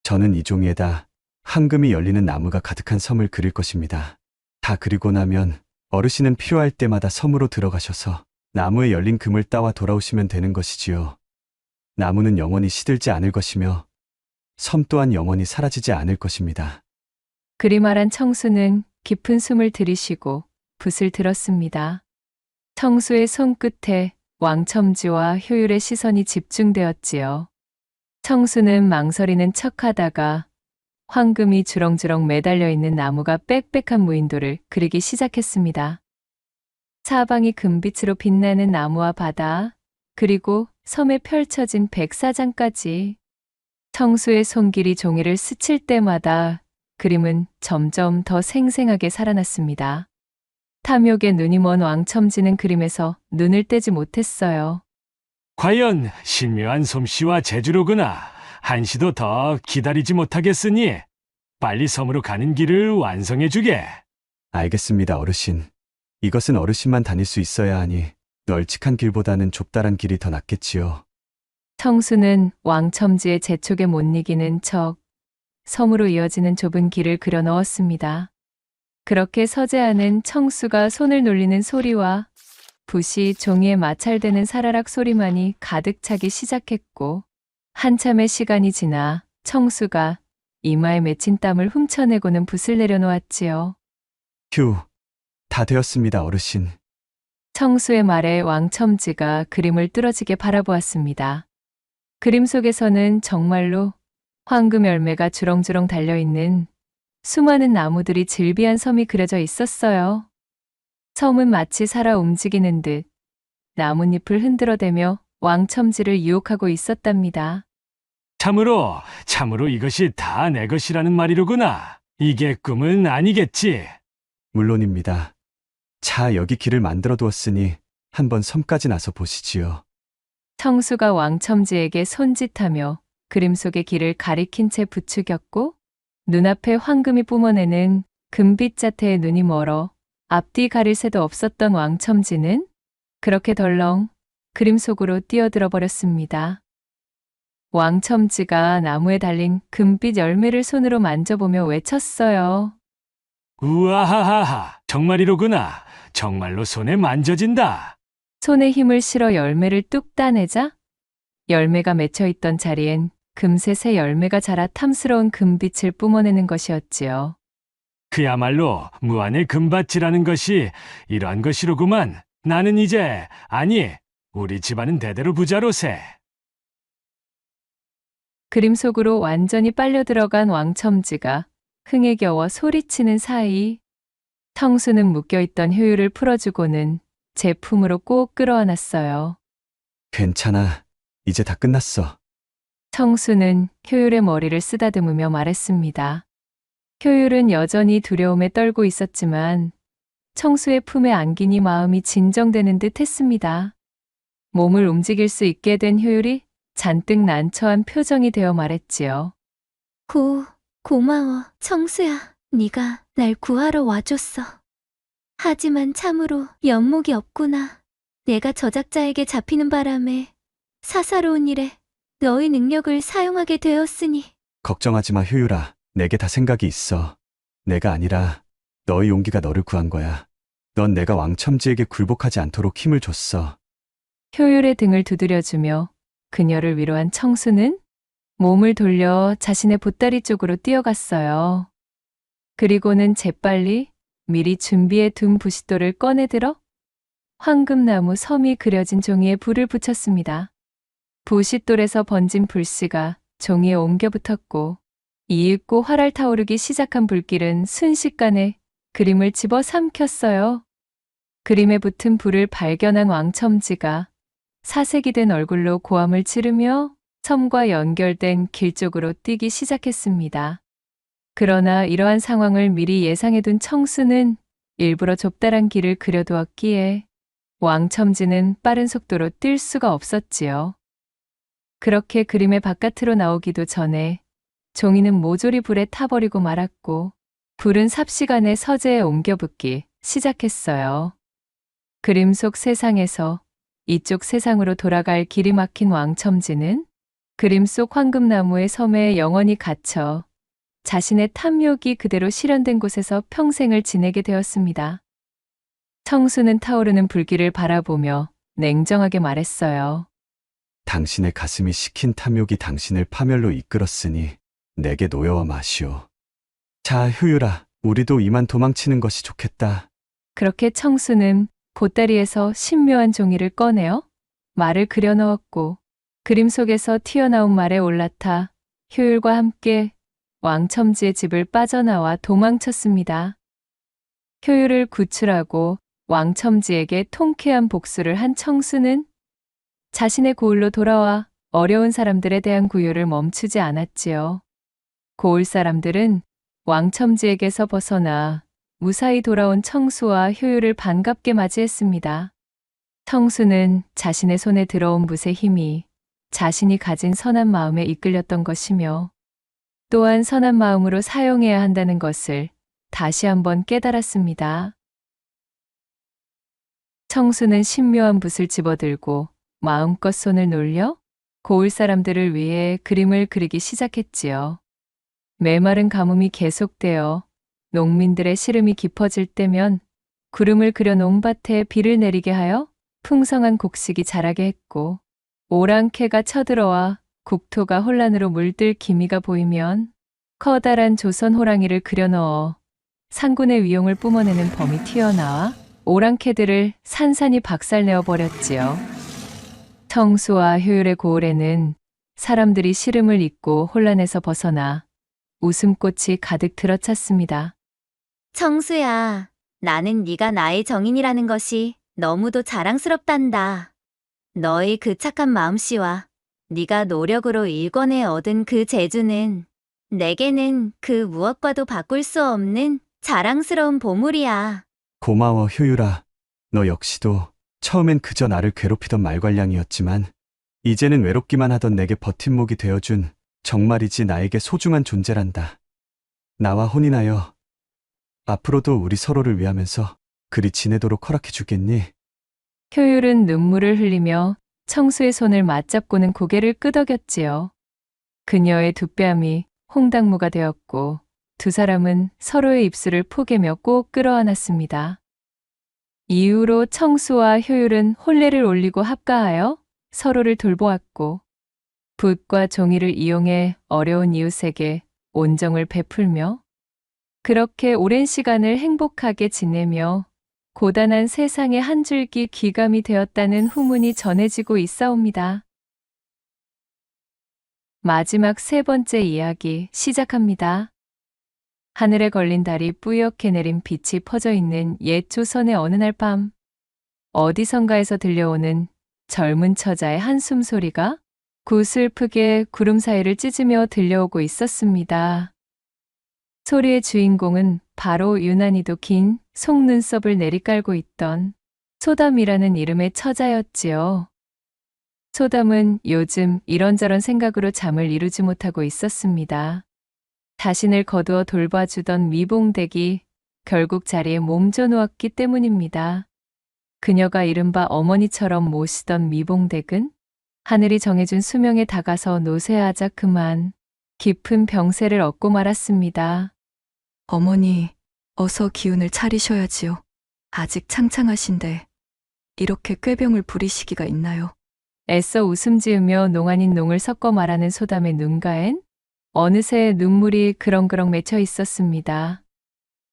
저는 이 종이에다 황금이 열리는 나무가 가득한 섬을 그릴 것입니다. 다 그리고 나면 어르신은 필요할 때마다 섬으로 들어가셔서 나무에 열린 금을 따와 돌아오시면 되는 것이지요. 나무는 영원히 시들지 않을 것이며 섬 또한 영원히 사라지지 않을 것입니다. 그리 말한 청수는 깊은 숨을 들이쉬고 붓을 들었습니다. 청수의 손끝에 왕첨지와 효율의 시선이 집중되었지요. 청수는 망설이는 척하다가 황금이 주렁주렁 매달려 있는 나무가 빽빽한 무인도를 그리기 시작했습니다. 사방이 금빛으로 빛나는 나무와 바다, 그리고 섬에 펼쳐진 백사장까지. 청수의 손길이 종이를 스칠 때마다 그림은 점점 더 생생하게 살아났습니다. 탐욕에 눈이 먼 왕첨지는 그림에서 눈을 떼지 못했어요. 과연 신묘한 솜씨와 재주로구나. 한시도 더 기다리지 못하겠으니 빨리 섬으로 가는 길을 완성해 주게. 알겠습니다, 어르신. 이것은 어르신만 다닐 수 있어야 하니 널찍한 길보다는 좁다란 길이 더 낫겠지요. 청수는 왕첨지의 재촉에 못 이기는 척 섬으로 이어지는 좁은 길을 그려 넣었습니다. 그렇게 서재하는 청수가 손을 놀리는 소리와 붓이 종이에 마찰되는 사라락 소리만이 가득 차기 시작했고, 한참의 시간이 지나 청수가 이마에 맺힌 땀을 훔쳐내고는 붓을 내려놓았지요. 휴, 다 되었습니다, 어르신. 청수의 말에 왕첨지가 그림을 뚫어지게 바라보았습니다. 그림 속에서는 정말로 황금 열매가 주렁주렁 달려있는 수많은 나무들이 즐비한 섬이 그려져 있었어요. 섬은 마치 살아 움직이는 듯 나뭇잎을 흔들어대며 왕첨지를 유혹하고 있었답니다. 참으로 이것이 다 내 것이라는 말이로구나. 이게 꿈은 아니겠지. 물론입니다. 자, 여기 길을 만들어 두었으니 한번 섬까지 나서 보시지요. 청수가 왕첨지에게 손짓하며 그림 속의 길을 가리킨 채 부추겼고, 눈앞에 황금이 뿜어내는 금빛 자태에 눈이 멀어 앞뒤 가릴 새도 없었던 왕첨지는 그렇게 덜렁 그림 속으로 뛰어들어 버렸습니다. 왕첨지가 나무에 달린 금빛 열매를 손으로 만져보며 외쳤어요. 우아하하하, 정말이로구나. 정말로 손에 만져진다. 손에 힘을 실어 열매를 뚝 따내자 열매가 맺혀있던 자리엔 금세 새 열매가 자라 탐스러운 금빛을 뿜어내는 것이었지요. 그야말로 무한의 금밭이라는 것이 이러한 것이로구만. 나는 이제, 아니, 우리 집안은 대대로 부자로세. 그림 속으로 완전히 빨려 들어간 왕첨지가 흥에 겨워 소리치는 사이 청수는 묶여있던 효율을 풀어주고는 제 품으로 꼭 끌어안았어요. 괜찮아. 이제 다 끝났어. 청수는 효율의 머리를 쓰다듬으며 말했습니다. 효율은 여전히 두려움에 떨고 있었지만 청수의 품에 안기니 마음이 진정되는 듯 했습니다. 몸을 움직일 수 있게 된 효율이 잔뜩 난처한 표정이 되어 말했지요. 고마워, 청수야. 네가 날 구하러 와줬어. 하지만 참으로 연목이 없구나. 내가 저작자에게 잡히는 바람에 사사로운 일에 너의 능력을 사용하게 되었으니. 걱정하지 마, 효율아. 내게 다 생각이 있어. 내가 아니라 너의 용기가 너를 구한 거야. 넌 내가 왕첨지에게 굴복하지 않도록 힘을 줬어. 효율의 등을 두드려주며 그녀를 위로한 청수는 몸을 돌려 자신의 보따리 쪽으로 뛰어갔어요. 그리고는 재빨리 미리 준비해 둔 부싯돌을 꺼내들어 황금나무 섬이 그려진 종이에 불을 붙였습니다. 부싯돌에서 번진 불씨가 종이에 옮겨 붙었고, 이윽고 활활 타오르기 시작한 불길은 순식간에 그림을 집어 삼켰어요. 그림에 붙은 불을 발견한 왕첨지가 사색이 된 얼굴로 고함을 지르며 섬과 연결된 길 쪽으로 뛰기 시작했습니다. 그러나 이러한 상황을 미리 예상해둔 청수는 일부러 좁다란 길을 그려두었기에 왕첨지는 빠른 속도로 뛸 수가 없었지요. 그렇게 그림의 바깥으로 나오기도 전에 종이는 모조리 불에 타버리고 말았고, 불은 삽시간에 서재에 옮겨 붙기 시작했어요. 그림 속 세상에서 이쪽 세상으로 돌아갈 길이 막힌 왕첨지는 그림 속 황금나무의 섬에 영원히 갇혀 자신의 탐욕이 그대로 실현된 곳에서 평생을 지내게 되었습니다. 청수는 타오르는 불길을 바라보며 냉정하게 말했어요. 당신의 가슴이 식힌 탐욕이 당신을 파멸로 이끌었으니 내게 놓여와 마시오. 자, 효율아, 우리도 이만 도망치는 것이 좋겠다. 그렇게 청수는 보따리에서 신묘한 종이를 꺼내어 말을 그려 넣었고, 그림 속에서 튀어나온 말에 올라타 효율과 함께 왕첨지의 집을 빠져나와 도망쳤습니다. 효율을 구출하고 왕첨지에게 통쾌한 복수를 한 청수는 자신의 고을로 돌아와 어려운 사람들에 대한 구요를 멈추지 않았지요. 고을 사람들은 왕첨지에게서 벗어나 무사히 돌아온 청수와 효율을 반갑게 맞이했습니다. 청수는 자신의 손에 들어온 붓의 힘이 자신이 가진 선한 마음에 이끌렸던 것이며, 또한 선한 마음으로 사용해야 한다는 것을 다시 한번 깨달았습니다. 청수는 신묘한 붓을 집어들고 마음껏 손을 놀려 고을 사람들을 위해 그림을 그리기 시작했지요. 메마른 가뭄이 계속되어 농민들의 시름이 깊어질 때면 구름을 그려 논밭에 비를 내리게 하여 풍성한 곡식이 자라게 했고, 오랑캐가 쳐들어와 국토가 혼란으로 물들 기미가 보이면 커다란 조선 호랑이를 그려 넣어 상군의 위용을 뿜어내는 범이 튀어나와 오랑캐들을 산산이 박살내어 버렸지요. 청수와 효율의 고을에는 사람들이 시름을 잊고 혼란에서 벗어나 웃음꽃이 가득 들어찼습니다. 청수야, 나는 네가 나의 정인이라는 것이 너무도 자랑스럽단다. 너의 그 착한 마음씨와 네가 노력으로 일궈내 얻은 그 재주는 내게는 그 무엇과도 바꿀 수 없는 자랑스러운 보물이야. 고마워, 효율아. 너 역시도 처음엔 그저 나를 괴롭히던 말괄량이었지만 이제는 외롭기만 하던 내게 버팀목이 되어준 정말이지 나에게 소중한 존재란다. 나와 혼인하여 앞으로도 우리 서로를 위하면서 그리 지내도록 허락해 주겠니? 효율은 눈물을 흘리며 청수의 손을 맞잡고는 고개를 끄덕였지요. 그녀의 두 뺨이 홍당무가 되었고 두 사람은 서로의 입술을 포개며 꼭 끌어안았습니다. 이후로 청수와 효율은 혼례를 올리고 합가하여 서로를 돌보았고 붓과 종이를 이용해 어려운 이웃에게 온정을 베풀며 그렇게 오랜 시간을 행복하게 지내며 고단한 세상의 한 줄기 귀감이 되었다는 후문이 전해지고 있사옵니다. 마지막 세 번째 이야기 시작합니다. 하늘에 걸린 달이 뿌옇게 내린 빛이 퍼져 있는 옛 조선의 어느 날 밤, 어디선가에서 들려오는 젊은 처자의 한숨 소리가 구슬프게 구름 사이를 찢으며 들려오고 있었습니다. 소리의 주인공은 바로 유난히도 긴 속눈썹을 내리깔고 있던 소담이라는 이름의 처자였지요. 소담은 요즘 이런저런 생각으로 잠을 이루지 못하고 있었습니다. 자신을 거두어 돌봐주던 미봉댁이 결국 자리에 몸져 누웠기 때문입니다. 그녀가 이른바 어머니처럼 모시던 미봉댁은 하늘이 정해준 수명에 다가서 노쇠하자 그만 깊은 병세를 얻고 말았습니다. 어머니, 어서 기운을 차리셔야지요. 아직 창창하신데 이렇게 꾀병을 부리시기가 있나요? 애써 웃음 지으며 농 아닌 농을 섞어 말하는 소담의 눈가엔 어느새 눈물이 그렁그렁 맺혀 있었습니다.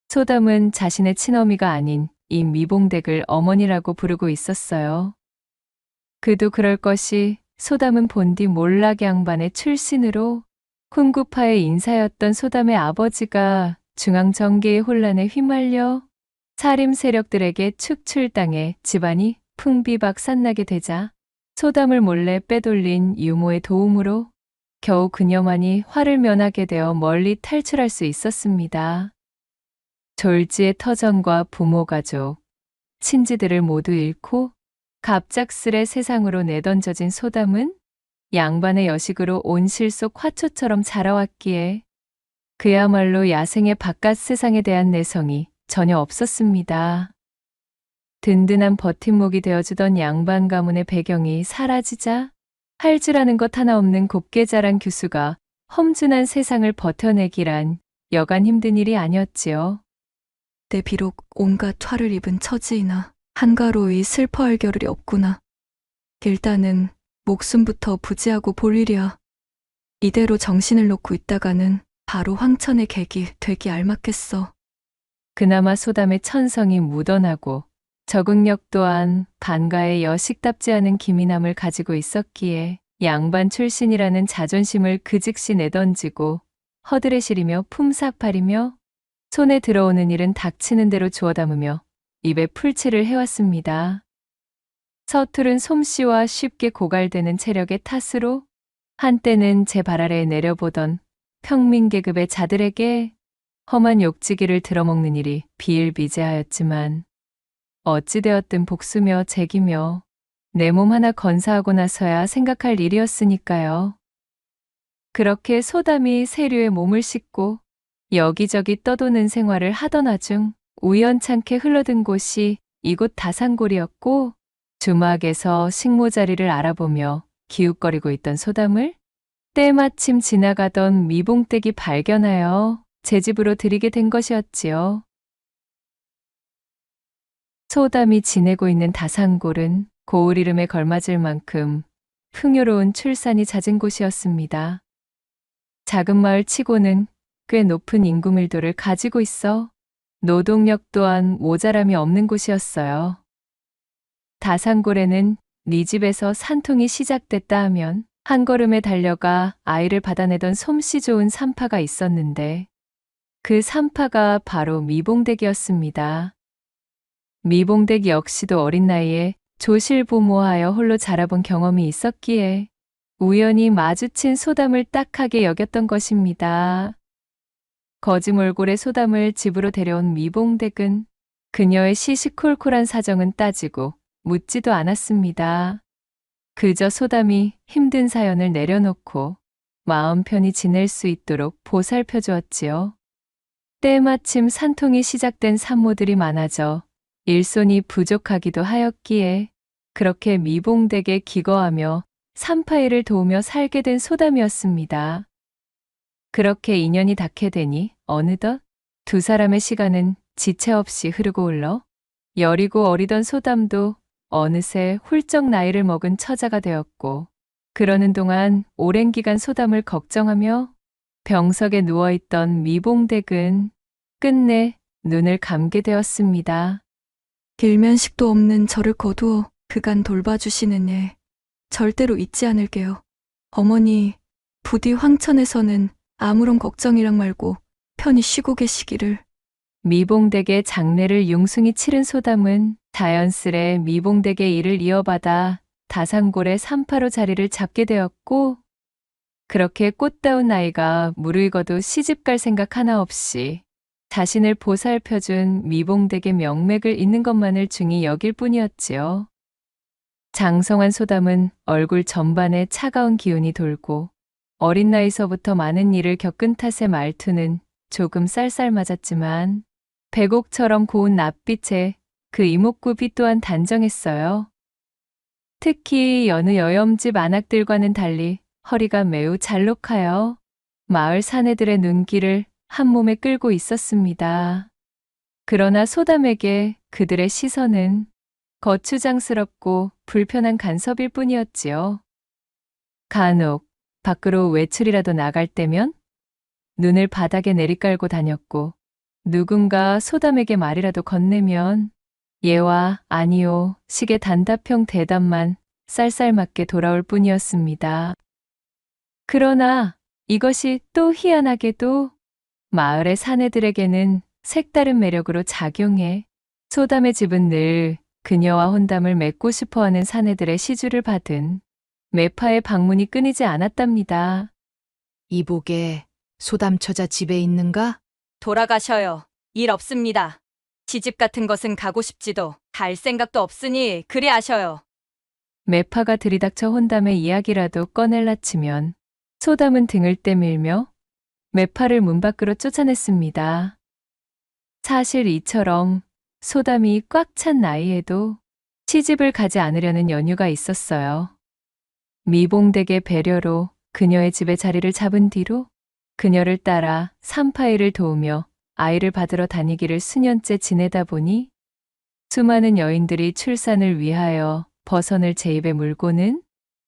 소담은 자신의 친어미가 아닌 이 미봉댁을 어머니라고 부르고 있었어요. 그도 그럴 것이 소담은 본디 몰락 양반의 출신으로 훈구파의 인사였던 소담의 아버지가 중앙정계의 혼란에 휘말려 사림 세력들에게 축출당해 집안이 풍비박산나게 되자 소담을 몰래 빼돌린 유모의 도움으로 겨우 그녀만이 화를 면하게 되어 멀리 탈출할 수 있었습니다. 졸지의 터전과 부모 가족, 친지들을 모두 잃고 갑작스레 세상으로 내던져진 소담은 양반의 여식으로 온실 속 화초처럼 자라왔기에 그야말로 야생의 바깥 세상에 대한 내성이 전혀 없었습니다. 든든한 버팀목이 되어주던 양반 가문의 배경이 사라지자 할 줄 아는 것 하나 없는 곱게 자란 규수가 험준한 세상을 버텨내기란 여간 힘든 일이 아니었지요. 내 비록 온갖 화를 입은 처지이나 한가로이 슬퍼할 겨를이 없구나. 일단은 목숨부터 부지하고 볼 일이야. 이대로 정신을 놓고 있다가는 바로 황천의 객이 되기 알맞겠어. 그나마 소담의 천성이 묻어나고 적응력 또한 반가의 여식답지 않은 기민함을 가지고 있었기에 양반 출신이라는 자존심을 그 즉시 내던지고 허들에 시리며 품삯팔이며 손에 들어오는 일은 닥치는 대로 주워 담으며 입에 풀칠을 해왔습니다. 서투른 솜씨와 쉽게 고갈되는 체력의 탓으로 한때는 제 발 아래에 내려보던 평민계급의 자들에게 험한 욕지기를 들어먹는 일이 비일비재하였지만 어찌되었든 복수며 책이며 내 몸 하나 건사하고 나서야 생각할 일이었으니까요. 그렇게 소담이 세류에 몸을 싣고 여기저기 떠도는 생활을 하던 와중 우연찮게 흘러든 곳이 이곳 다산골이었고 주막에서 식모자리를 알아보며 기웃거리고 있던 소담을 때마침 지나가던 미봉댁이 발견하여 제 집으로 들이게 된 것이었지요. 소담이 지내고 있는 다산골은 고을 이름에 걸맞을 만큼 풍요로운 출산이 잦은 곳이었습니다. 작은 마을 치고는 꽤 높은 인구 밀도를 가지고 있어 노동력 또한 모자람이 없는 곳이었어요. 다산골에는 네 집에서 산통이 시작됐다 하면 한 걸음에 달려가 아이를 받아내던 솜씨 좋은 산파가 있었는데 그 산파가 바로 미봉댁이었습니다. 미봉댁 역시도 어린 나이에 조실부모하여 홀로 자라본 경험이 있었기에 우연히 마주친 소담을 딱하게 여겼던 것입니다. 거지몰골의 소담을 집으로 데려온 미봉댁은 그녀의 시시콜콜한 사정은 따지고 묻지도 않았습니다. 그저 소담이 힘든 사연을 내려놓고 마음 편히 지낼 수 있도록 보살펴 주었지요. 때마침 산통이 시작된 산모들이 많아져 일손이 부족하기도 하였기에 그렇게 미봉댁에 기거하며 산파이를 도우며 살게 된 소담이었습니다. 그렇게 인연이 닿게 되니 어느덧 두 사람의 시간은 지체 없이 흐르고 흘러 여리고 어리던 소담도 어느새 훌쩍 나이를 먹은 처자가 되었고 그러는 동안 오랜 기간 소담을 걱정하며 병석에 누워있던 미봉댁은 끝내 눈을 감게 되었습니다. 일면식도 없는 저를 거두어 그간 돌봐주시는 예, 절대로 잊지 않을게요. 어머니, 부디 황천에서는 아무런 걱정이랑 말고 편히 쉬고 계시기를. 미봉댁의 장례를 융숭이 치른 소담은 자연스레 미봉댁의 일을 이어받아 다산골의 산파로 자리를 잡게 되었고 그렇게 꽃다운 나이가 무르익어도 시집갈 생각 하나 없이 자신을 보살펴준 미봉댁의 명맥을 잇는 것만을 중히 여길 뿐이었지요. 장성한 소담은 얼굴 전반에 차가운 기운이 돌고 어린 나이서부터 많은 일을 겪은 탓에 말투는 조금 쌀쌀맞았지만 백옥처럼 고운 낯빛에 그 이목구비 또한 단정했어요. 특히 여느 여염집 안악들과는 달리 허리가 매우 잘록하여 마을 사내들의 눈길을 한 몸에 끌고 있었습니다. 그러나 소담에게 그들의 시선은 거추장스럽고 불편한 간섭일 뿐이었지요. 간혹 밖으로 외출이라도 나갈 때면 눈을 바닥에 내리깔고 다녔고 누군가 소담에게 말이라도 건네면 예와 아니요 식의 단답형 대답만 쌀쌀맞게 돌아올 뿐이었습니다. 그러나 이것이 또 희한하게도 마을의 사내들에게는 색다른 매력으로 작용해 소담의 집은 늘 그녀와 혼담을 맺고 싶어하는 사내들의 시주를 받은 매파의 방문이 끊이지 않았답니다. 이보게, 소담 처자 집에 있는가? 돌아가셔요. 일 없습니다. 시집 같은 것은 가고 싶지도 갈 생각도 없으니 그리 아셔요. 매파가 들이닥쳐 혼담의 이야기라도 꺼낼라 치면 소담은 등을 떼밀며 매파를 문 밖으로 쫓아냈습니다. 사실 이처럼 소담이 꽉 찬 나이에도 시집을 가지 않으려는 연유가 있었어요. 미봉댁의 배려로 그녀의 집에 자리를 잡은 뒤로 그녀를 따라 산파이를 도우며 아이를 받으러 다니기를 수년째 지내다 보니 수많은 여인들이 출산을 위하여 버선을 제 입에 물고는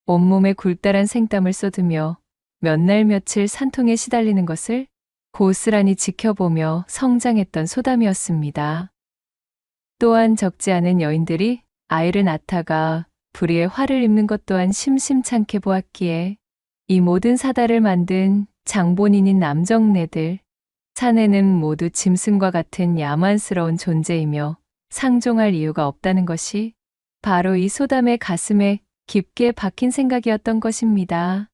온몸에 굴다란 생땀을 쏟으며 몇 날 며칠 산통에 시달리는 것을 고스란히 지켜보며 성장했던 소담이었습니다. 또한 적지 않은 여인들이 아이를 낳다가 불의의 화를 입는 것 또한 심심찮게 보았기에 이 모든 사달을 만든 장본인인 남정네들, 사내는 모두 짐승과 같은 야만스러운 존재이며 상종할 이유가 없다는 것이 바로 이 소담의 가슴에 깊게 박힌 생각이었던 것입니다.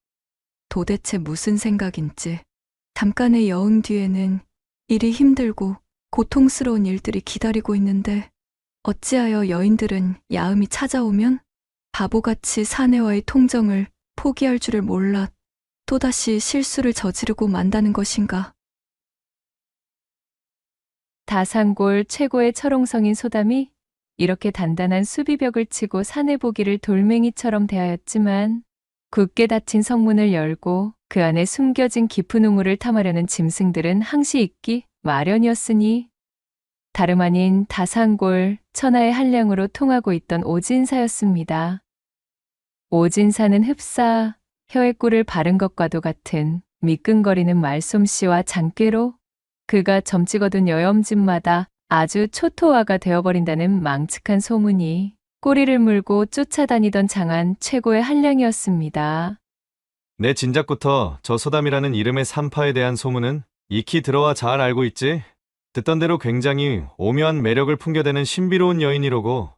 도대체 무슨 생각인지. 잠깐의 여흥 뒤에는 일이 힘들고 고통스러운 일들이 기다리고 있는데 어찌하여 여인들은 야음이 찾아오면 바보같이 사내와의 통정을 포기할 줄을 몰라 또다시 실수를 저지르고 만다는 것인가. 다산골 최고의 철옹성인 소담이 이렇게 단단한 수비벽을 치고 사내 보기를 돌멩이처럼 대하였지만 굳게 닫힌 성문을 열고 그 안에 숨겨진 깊은 우물을 탐하려는 짐승들은 항시 있기 마련이었으니 다름 아닌 다산골 천하의 한량으로 통하고 있던 오진사였습니다. 오진사는 흡사, 혀에 꿀을 바른 것과도 같은 미끈거리는 말솜씨와 장꾀로 그가 점찍 얻은 여염집마다 아주 초토화가 되어버린다는 망측한 소문이 꼬리를 물고 쫓아다니던 장안 최고의 한량이었습니다. 내 진작부터 저 소담이라는 이름의 산파에 대한 소문은 익히 들어와 잘 알고 있지. 듣던 대로 굉장히 오묘한 매력을 풍겨대는 신비로운 여인이로고,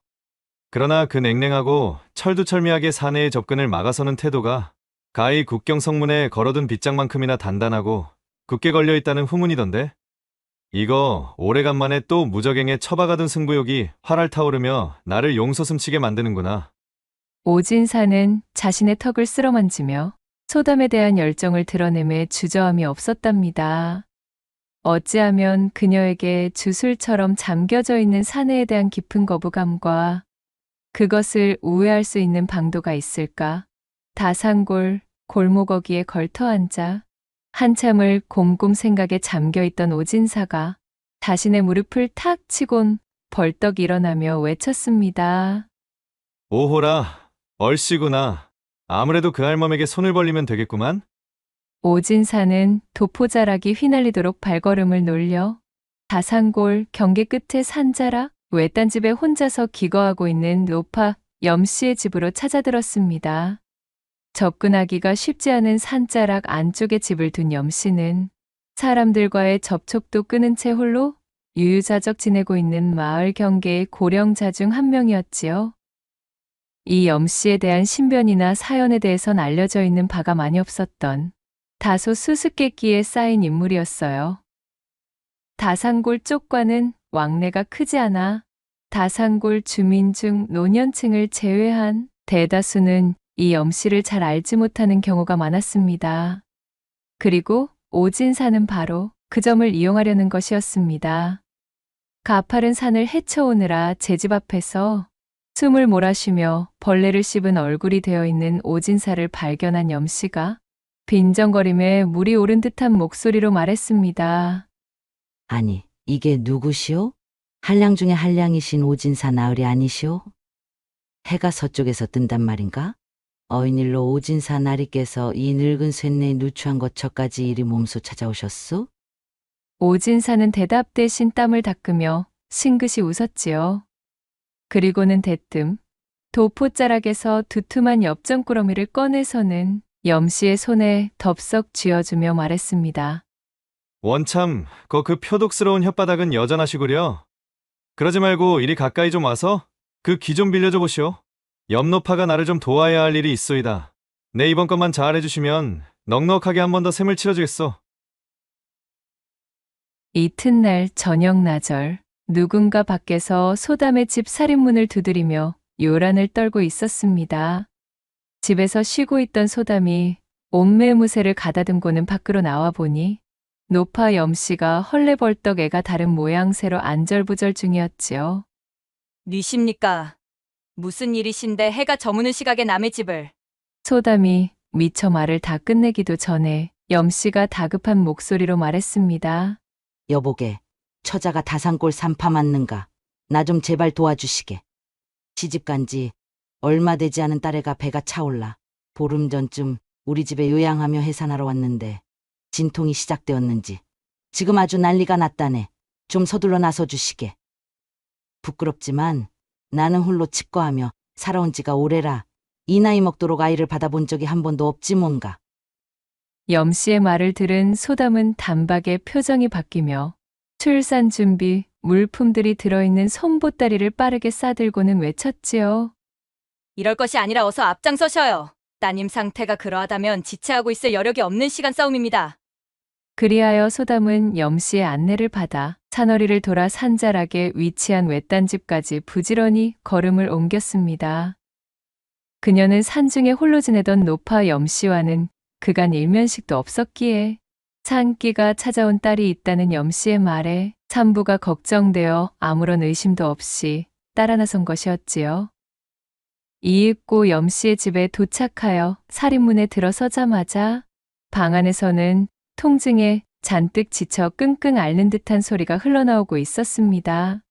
그러나 그 냉랭하고 철두철미하게 사내의 접근을 막아서는 태도가 가히 국경성문에 걸어둔 빗장만큼이나 단단하고 굳게 걸려있다는 후문이던데. 이거 오래간만에 또 무적행에 처박아둔 승부욕이 활활 타오르며 나를 용솟음치게 만드는구나. 오진사는 자신의 턱을 쓸어만지며 소담에 대한 열정을 드러내매 주저함이 없었답니다. 어찌하면 그녀에게 주술처럼 잠겨져 있는 사내에 대한 깊은 거부감과 그것을 우회할 수 있는 방도가 있을까? 다산골 골목어기에 걸터앉아 한참을 곰곰 생각에 잠겨있던 오진사가 자신의 무릎을 탁 치곤 벌떡 일어나며 외쳤습니다. 오호라, 얼씨구나. 아무래도 그 할멈에게 손을 벌리면 되겠구만. 오진사는 도포자락이 휘날리도록 발걸음을 놀려 다산골 경계 끝에 산자락 외딴집에 혼자서 기거하고 있는 노파 염씨의 집으로 찾아들었습니다. 접근하기가 쉽지 않은 산자락 안쪽에 집을 둔 염씨는 사람들과의 접촉도 끊은 채 홀로 유유자적 지내고 있는 마을 경계의 고령자 중 한 명이었지요. 이 염씨에 대한 신변이나 사연에 대해선 알려져 있는 바가 많이 없었던 다소 수수께끼에 쌓인 인물이었어요. 다산골 쪽과는 왕래가 크지 않아 다산골 주민 중 노년층을 제외한 대다수는 이 염씨를 잘 알지 못하는 경우가 많았습니다. 그리고 오진사는 바로 그 점을 이용하려는 것이었습니다. 가파른 산을 헤쳐오느라 제 집 앞에서 숨을 몰아쉬며 벌레를 씹은 얼굴이 되어 있는 오진사를 발견한 염씨가 빈정거림에 물이 오른 듯한 목소리로 말했습니다. 아니, 이게 누구시오? 한량 중에 한량이신 오진사 나으리 아니시오? 해가 서쪽에서 뜬단 말인가? 어인일로 오진사 나리께서 이 늙은 쇠뇌 누추한 거처까지 이리 몸소 찾아오셨소? 오진사는 대답 대신 땀을 닦으며 싱긋이 웃었지요. 그리고는 대뜸 도포자락에서 두툼한 엽전꾸러미를 꺼내서는 염씨의 손에 덥석 쥐어주며 말했습니다. 원참, 그 표독스러운 혓바닥은 여전하시구려. 그러지 말고 이리 가까이 좀 와서 그 귀 좀 빌려줘 보시오. 염노파가 나를 좀 도와야 할 일이 있소이다. 내 이번 것만 잘 해주시면 넉넉하게 한 번 더 셈을 치러주겠소. 이튿날 저녁 나절, 누군가 밖에서 소담의 집 살인문을 두드리며 요란을 떨고 있었습니다. 집에서 쉬고 있던 소담이 옷매무새를 가다듬고는 밖으로 나와 보니 노파 염씨가 헐레벌떡 애가 다른 모양새로 안절부절 중이었지요. 니십니까? 무슨 일이신데 해가 저무는 시각에 남의 집을. 소담이 미처 말을 다 끝내기도 전에 염씨가 다급한 목소리로 말했습니다. 여보게, 처자가 다산골 산파 맞는가? 나 좀 제발 도와주시게. 시집간 지 얼마 되지 않은 딸애가 배가 차올라 보름 전쯤 우리 집에 요양하며 해산하러 왔는데 진통이 시작되었는지 지금 아주 난리가 났다네. 좀 서둘러 나서 주시게. 부끄럽지만 나는 홀로 칩거하며 살아온 지가 오래라 이 나이 먹도록 아이를 받아본 적이 한 번도 없지 뭔가. 염씨의 말을 들은 소담은 단박에 표정이 바뀌며 출산 준비 물품들이 들어있는 손보따리를 빠르게 싸들고는 외쳤지요. 이럴 것이 아니라 어서 앞장서셔요. 따님 상태가 그러하다면 지체하고 있을 여력이 없는 시간 싸움입니다. 그리하여 소담은 염씨의 안내를 받아 산허리를 돌아 산자락에 위치한 외딴집까지 부지런히 걸음을 옮겼습니다. 그녀는 산중에 홀로 지내던 노파 염씨와는 그간 일면식도 없었기에 산기가 찾아온 딸이 있다는 염씨의 말에 산부가 걱정되어 아무런 의심도 없이 따라 나선 것이었지요. 이윽고 염씨의 집에 도착하여 살인문에 들어서자마자 방 안에서는 통증에 잔뜩 지쳐 끙끙 앓는 듯한 소리가 흘러나오고 있었습니다.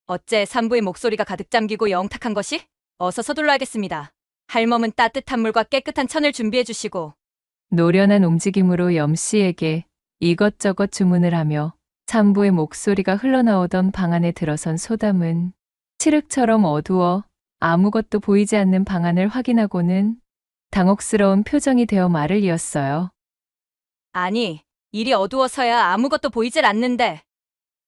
어째 산부의 목소리가 가득 잠기고 영탁한 것이? 어서 서둘러야겠습니다. 할멈은 따뜻한 물과 깨끗한 천을 준비해 주시고. 노련한 움직임으로 염씨에게 이것저것 주문을 하며 산부의 목소리가 흘러나오던 방 안에 들어선 소담은 칠흑처럼 어두워 아무것도 보이지 않는 방 안을 확인하고는 당혹스러운 표정이 되어 말을 이었어요. 아니, 일이 어두워서야 아무것도 보이질 않는데.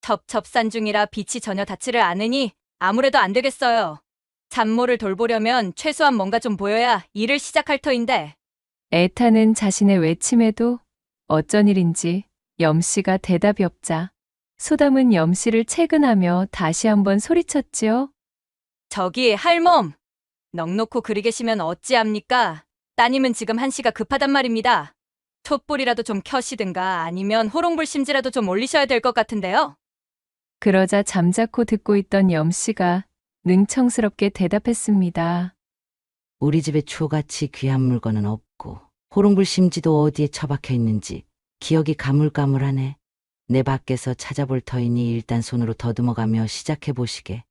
첩첩산 중이라 빛이 전혀 닿지를 않으니 아무래도 안 되겠어요. 산모를 돌보려면 최소한 뭔가 좀 보여야 일을 시작할 터인데. 애타는 자신의 외침에도 어쩐 일인지 염씨가 대답이 없자 소담은 염씨를 채근하며 다시 한번 소리쳤지요. 저기 할멈, 넋놓고 그리 계시면 어찌합니까? 따님은 지금 한시가 급하단 말입니다. 촛불이라도 좀 켜시든가 아니면 호롱불심지라도 좀 올리셔야 될 것 같은데요. 그러자 잠자코 듣고 있던 염씨가 능청스럽게 대답했습니다. 우리 집에 추같이 귀한 물건은 없고 호롱불 심지도 어디에 처박혀 있는지 기억이 가물가물하네. 내 밖에서 찾아볼 터이니 일단 손으로 더듬어가며 시작해 보시게.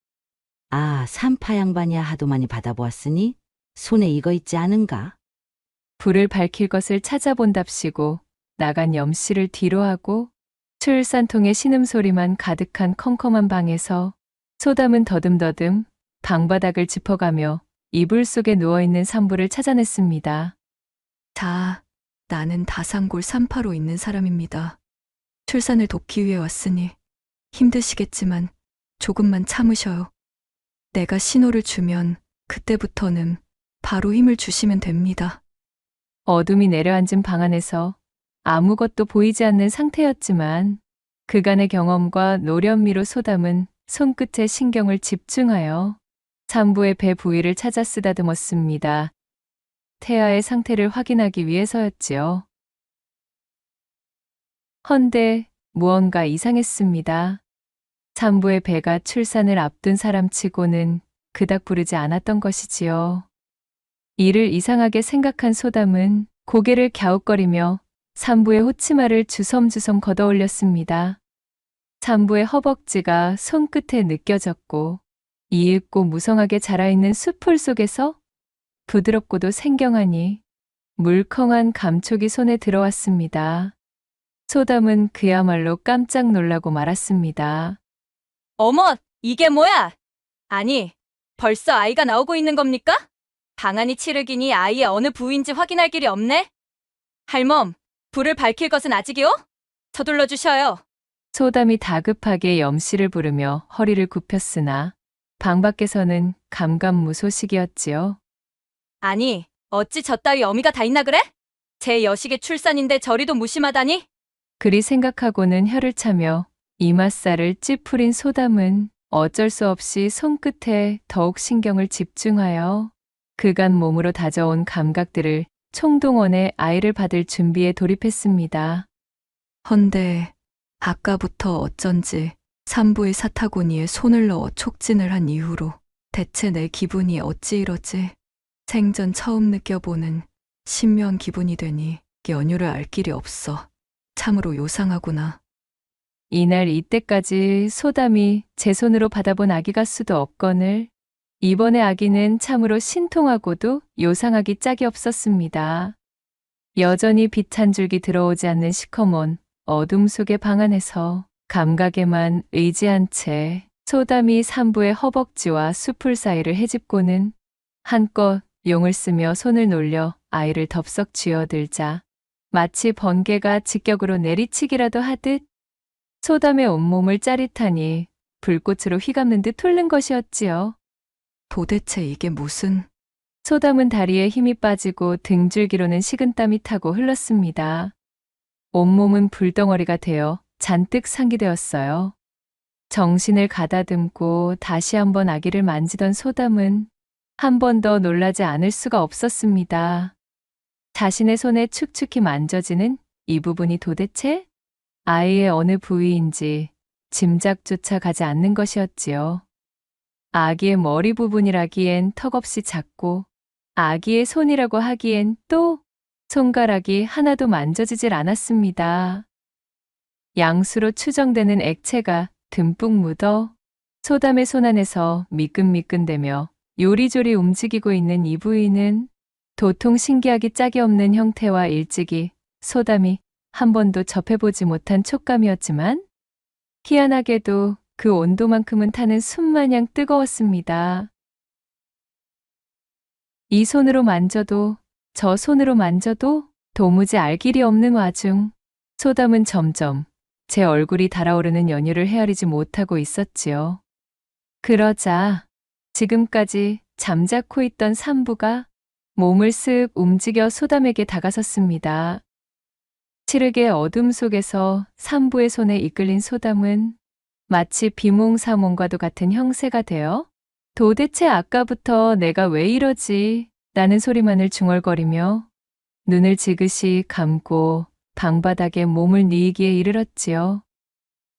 아, 산파 양반이야 하도 많이 받아보았으니 손에 이거 있지 않은가? 불을 밝힐 것을 찾아본답시고 나간 염씨를 뒤로 하고 출산통의 신음소리만 가득한 컴컴한 방에서 소담은 더듬더듬 방바닥을 짚어가며 이불 속에 누워있는 산부를 찾아냈습니다. 자, 나는 다산골 산파로 있는 사람입니다. 출산을 돕기 위해 왔으니 힘드시겠지만 조금만 참으셔요. 내가 신호를 주면 그때부터는 바로 힘을 주시면 됩니다. 어둠이 내려앉은 방 안에서 아무것도 보이지 않는 상태였지만 그간의 경험과 노련미로 소담은 손끝에 신경을 집중하여 산부의 배 부위를 찾아 쓰다듬었습니다. 태아의 상태를 확인하기 위해서였지요. 헌데 무언가 이상했습니다. 산부의 배가 출산을 앞둔 사람치고는 그닥 부르지 않았던 것이지요. 이를 이상하게 생각한 소담은 고개를 갸웃거리며 산부의 호치마를 주섬주섬 걷어올렸습니다. 산부의 허벅지가 손끝에 느껴졌고 이윽고 무성하게 자라있는 수풀 속에서 부드럽고도 생경하니 물컹한 감촉이 손에 들어왔습니다. 소담은 그야말로 깜짝 놀라고 말았습니다. 어머, 이게 뭐야? 아니, 벌써 아이가 나오고 있는 겁니까? 방안이 칠흑이니 아이의 어느 부위인지 확인할 길이 없네? 할멈, 불을 밝힐 것은 아직이요? 서둘러 주셔요. 소담이 다급하게 염씨를 부르며 허리를 굽혔으나 방 밖에서는 감감무소식이었지요. 아니, 어찌 저 따위 어미가 다 있나 그래? 제 여식의 출산인데 저리도 무심하다니? 그리 생각하고는 혀를 차며 이맛살을 찌푸린 소담은 어쩔 수 없이 손끝에 더욱 신경을 집중하여 그간 몸으로 다져온 감각들을 총동원해 아이를 받을 준비에 돌입했습니다. 헌데 아까부터 어쩐지 산부의 사타구니에 손을 넣어 촉진을 한 이후로 대체 내 기분이 어찌 이러지? 생전 처음 느껴보는 신묘한 기분이 되니 연유를 알 길이 없어. 참으로 요상하구나. 이날 이때까지 소담이 제 손으로 받아본 아기가 수도 없거늘 이번의 아기는 참으로 신통하고도 요상하기 짝이 없었습니다. 여전히 빛 한 줄기 들어오지 않는 시커먼 어둠 속의 방 안에서 감각에만 의지한 채 소담이 산부의 허벅지와 수풀 사이를 헤집고는 한껏 용을 쓰며 손을 놀려 아이를 덥석 쥐어들자 마치 번개가 직격으로 내리치기라도 하듯 소담의 온몸을 짜릿하니 불꽃으로 휘감는 듯 훑는 것이었지요. 도대체 이게 무슨... 소담은 다리에 힘이 빠지고 등줄기로는 식은땀이 타고 흘렀습니다. 온몸은 불덩어리가 되어 잔뜩 상기되었어요. 정신을 가다듬고 다시 한번 아기를 만지던 소담은 한 번 더 놀라지 않을 수가 없었습니다. 자신의 손에 축축히 만져지는 이 부분이 도대체 아이의 어느 부위인지 짐작조차 가지 않는 것이었지요. 아기의 머리 부분이라기엔 턱없이 작고 아기의 손이라고 하기엔 또 손가락이 하나도 만져지질 않았습니다. 양수로 추정되는 액체가 듬뿍 묻어 소담의 손 안에서 미끈미끈대며 요리조리 움직이고 있는 이 부위는 도통 신기하기 짝이 없는 형태와 일찍이 소담이 한 번도 접해보지 못한 촉감이었지만 희한하게도 그 온도만큼은 타는 숯마냥 뜨거웠습니다. 이 손으로 만져도 저 손으로 만져도 도무지 알 길이 없는 와중 소담은 점점 제 얼굴이 달아오르는 연유를 헤아리지 못하고 있었지요. 그러자 지금까지 잠자코 있던 산부가 몸을 쓱 움직여 소담에게 다가섰습니다. 칠흑의 어둠 속에서 산부의 손에 이끌린 소담은 마치 비몽사몽과도 같은 형세가 되어 도대체 아까부터 내가 왜 이러지? 라는 소리만을 중얼거리며 눈을 지그시 감고 방바닥에 몸을 뉘기에 이르렀지요.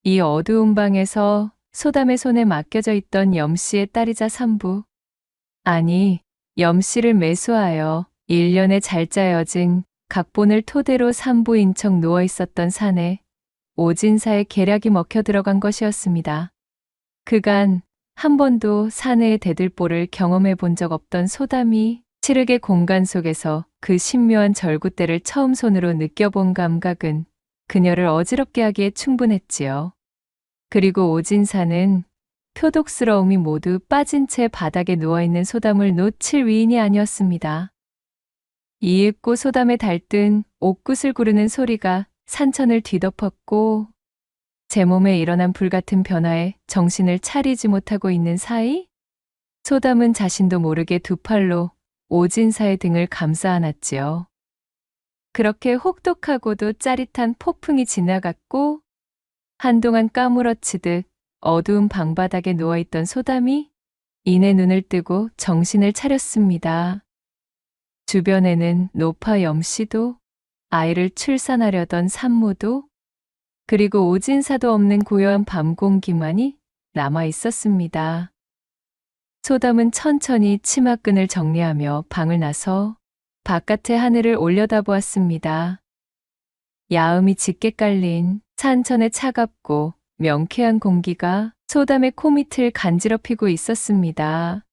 이 어두운 방에서 소담의 손에 맡겨져 있던 염씨의 딸이자 산부. 아니, 염씨를 매수하여 1년에 잘 짜여진 각본을 토대로 산부인 척 누워 있었던 산에 오진사의 계략이 먹혀 들어간 것이었습니다. 그간 한 번도 사내의 대들보를 경험해 본 적 없던 소담이 칠흑의 공간 속에서 그 신묘한 절구대를 처음 손으로 느껴본 감각은 그녀를 어지럽게 하기에 충분했지요. 그리고 오진사는 표독스러움이 모두 빠진 채 바닥에 누워있는 소담을 놓칠 위인이 아니었습니다. 이윽고 소담에 달뜬 옥굿을 구르는 소리가 산천을 뒤덮었고 제 몸에 일어난 불같은 변화에 정신을 차리지 못하고 있는 사이 소담은 자신도 모르게 두 팔로 오진사의 등을 감싸 안았지요. 그렇게 혹독하고도 짜릿한 폭풍이 지나갔고 한동안 까무러치듯 어두운 방바닥에 누워있던 소담이 이내 눈을 뜨고 정신을 차렸습니다. 주변에는 노파 염씨도 아이를 출산하려던 산모도 그리고 오진사도 없는 고요한 밤 공기만이 남아 있었습니다. 소담은 천천히 치마끈을 정리하며 방을 나서 바깥의 하늘을 올려다보았습니다. 야음이 짙게 깔린 산천의 차갑고 명쾌한 공기가 소담의 코밑을 간지럽히고 있었습니다.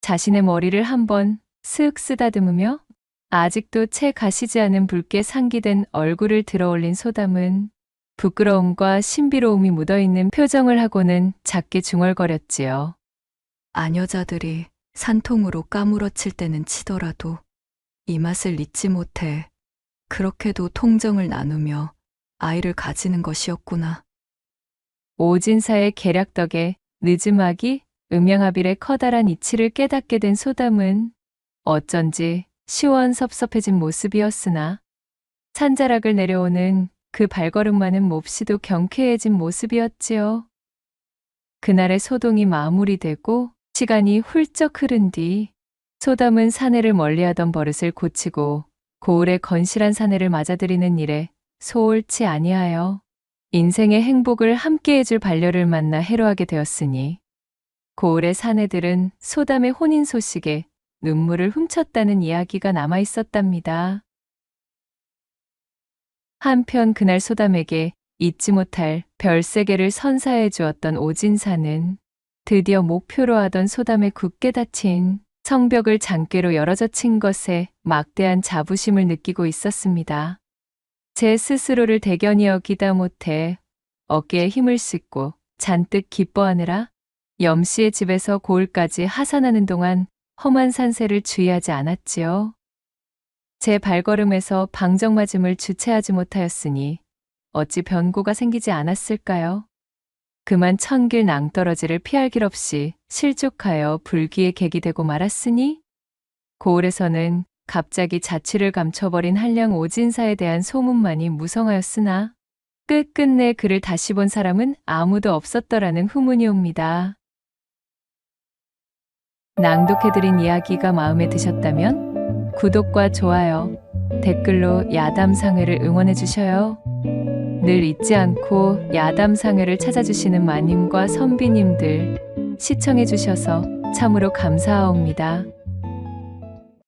자신의 머리를 한번 쓱 쓰다듬으며 아직도 채 가시지 않은 붉게 상기된 얼굴을 들어올린 소담은 부끄러움과 신비로움이 묻어있는 표정을 하고는 작게 중얼거렸지요. 아녀자들이 산통으로 까무러칠 때는 치더라도 이 맛을 잊지 못해 그렇게도 통정을 나누며 아이를 가지는 것이었구나. 오진사의 계략 덕에 늦음하기 음양하빌의 커다란 이치를 깨닫게 된 소담은 어쩐지 시원섭섭해진 모습이었으나 산자락을 내려오는 그 발걸음만은 몹시도 경쾌해진 모습이었지요. 그날의 소동이 마무리되고 시간이 훌쩍 흐른 뒤 소담은 사내를 멀리하던 버릇을 고치고 고을의 건실한 사내를 맞아들이는 일에 소홀치 아니하여 인생의 행복을 함께해줄 반려를 만나 해로하게 되었으니 고을의 사내들은 소담의 혼인 소식에 눈물을 훔쳤다는 이야기가 남아 있었답니다. 한편 그날 소담에게 잊지 못할 별세계를 선사해 주었던 오진사는 드디어 목표로 하던 소담의 굳게 닫힌 성벽을 장꾀로 열어젖힌 것에 막대한 자부심을 느끼고 있었습니다. 제 스스로를 대견히 여기다 못해 어깨에 힘을 싣고 잔뜩 기뻐하느라 염씨의 집에서 고을까지 하산하는 동안 험한 산세를 주의하지 않았지요. 제 발걸음에서 방정맞음을 주체하지 못하였으니 어찌 변고가 생기지 않았을까요? 그만 천길 낭떠러지를 피할 길 없이 실족하여 불기에 객이 되고 말았으니 고을에서는 갑자기 자취를 감춰버린 한량 오진사에 대한 소문만이 무성하였으나 끝끝내 그를 다시 본 사람은 아무도 없었더라는 후문이 옵니다. 낭독해드린 이야기가 마음에 드셨다면 구독과 좋아요, 댓글로 야담상회를 응원해 주셔요. 늘 잊지 않고 야담상회를 찾아주시는 마님과 선비님들 시청해 주셔서 참으로 감사하옵니다.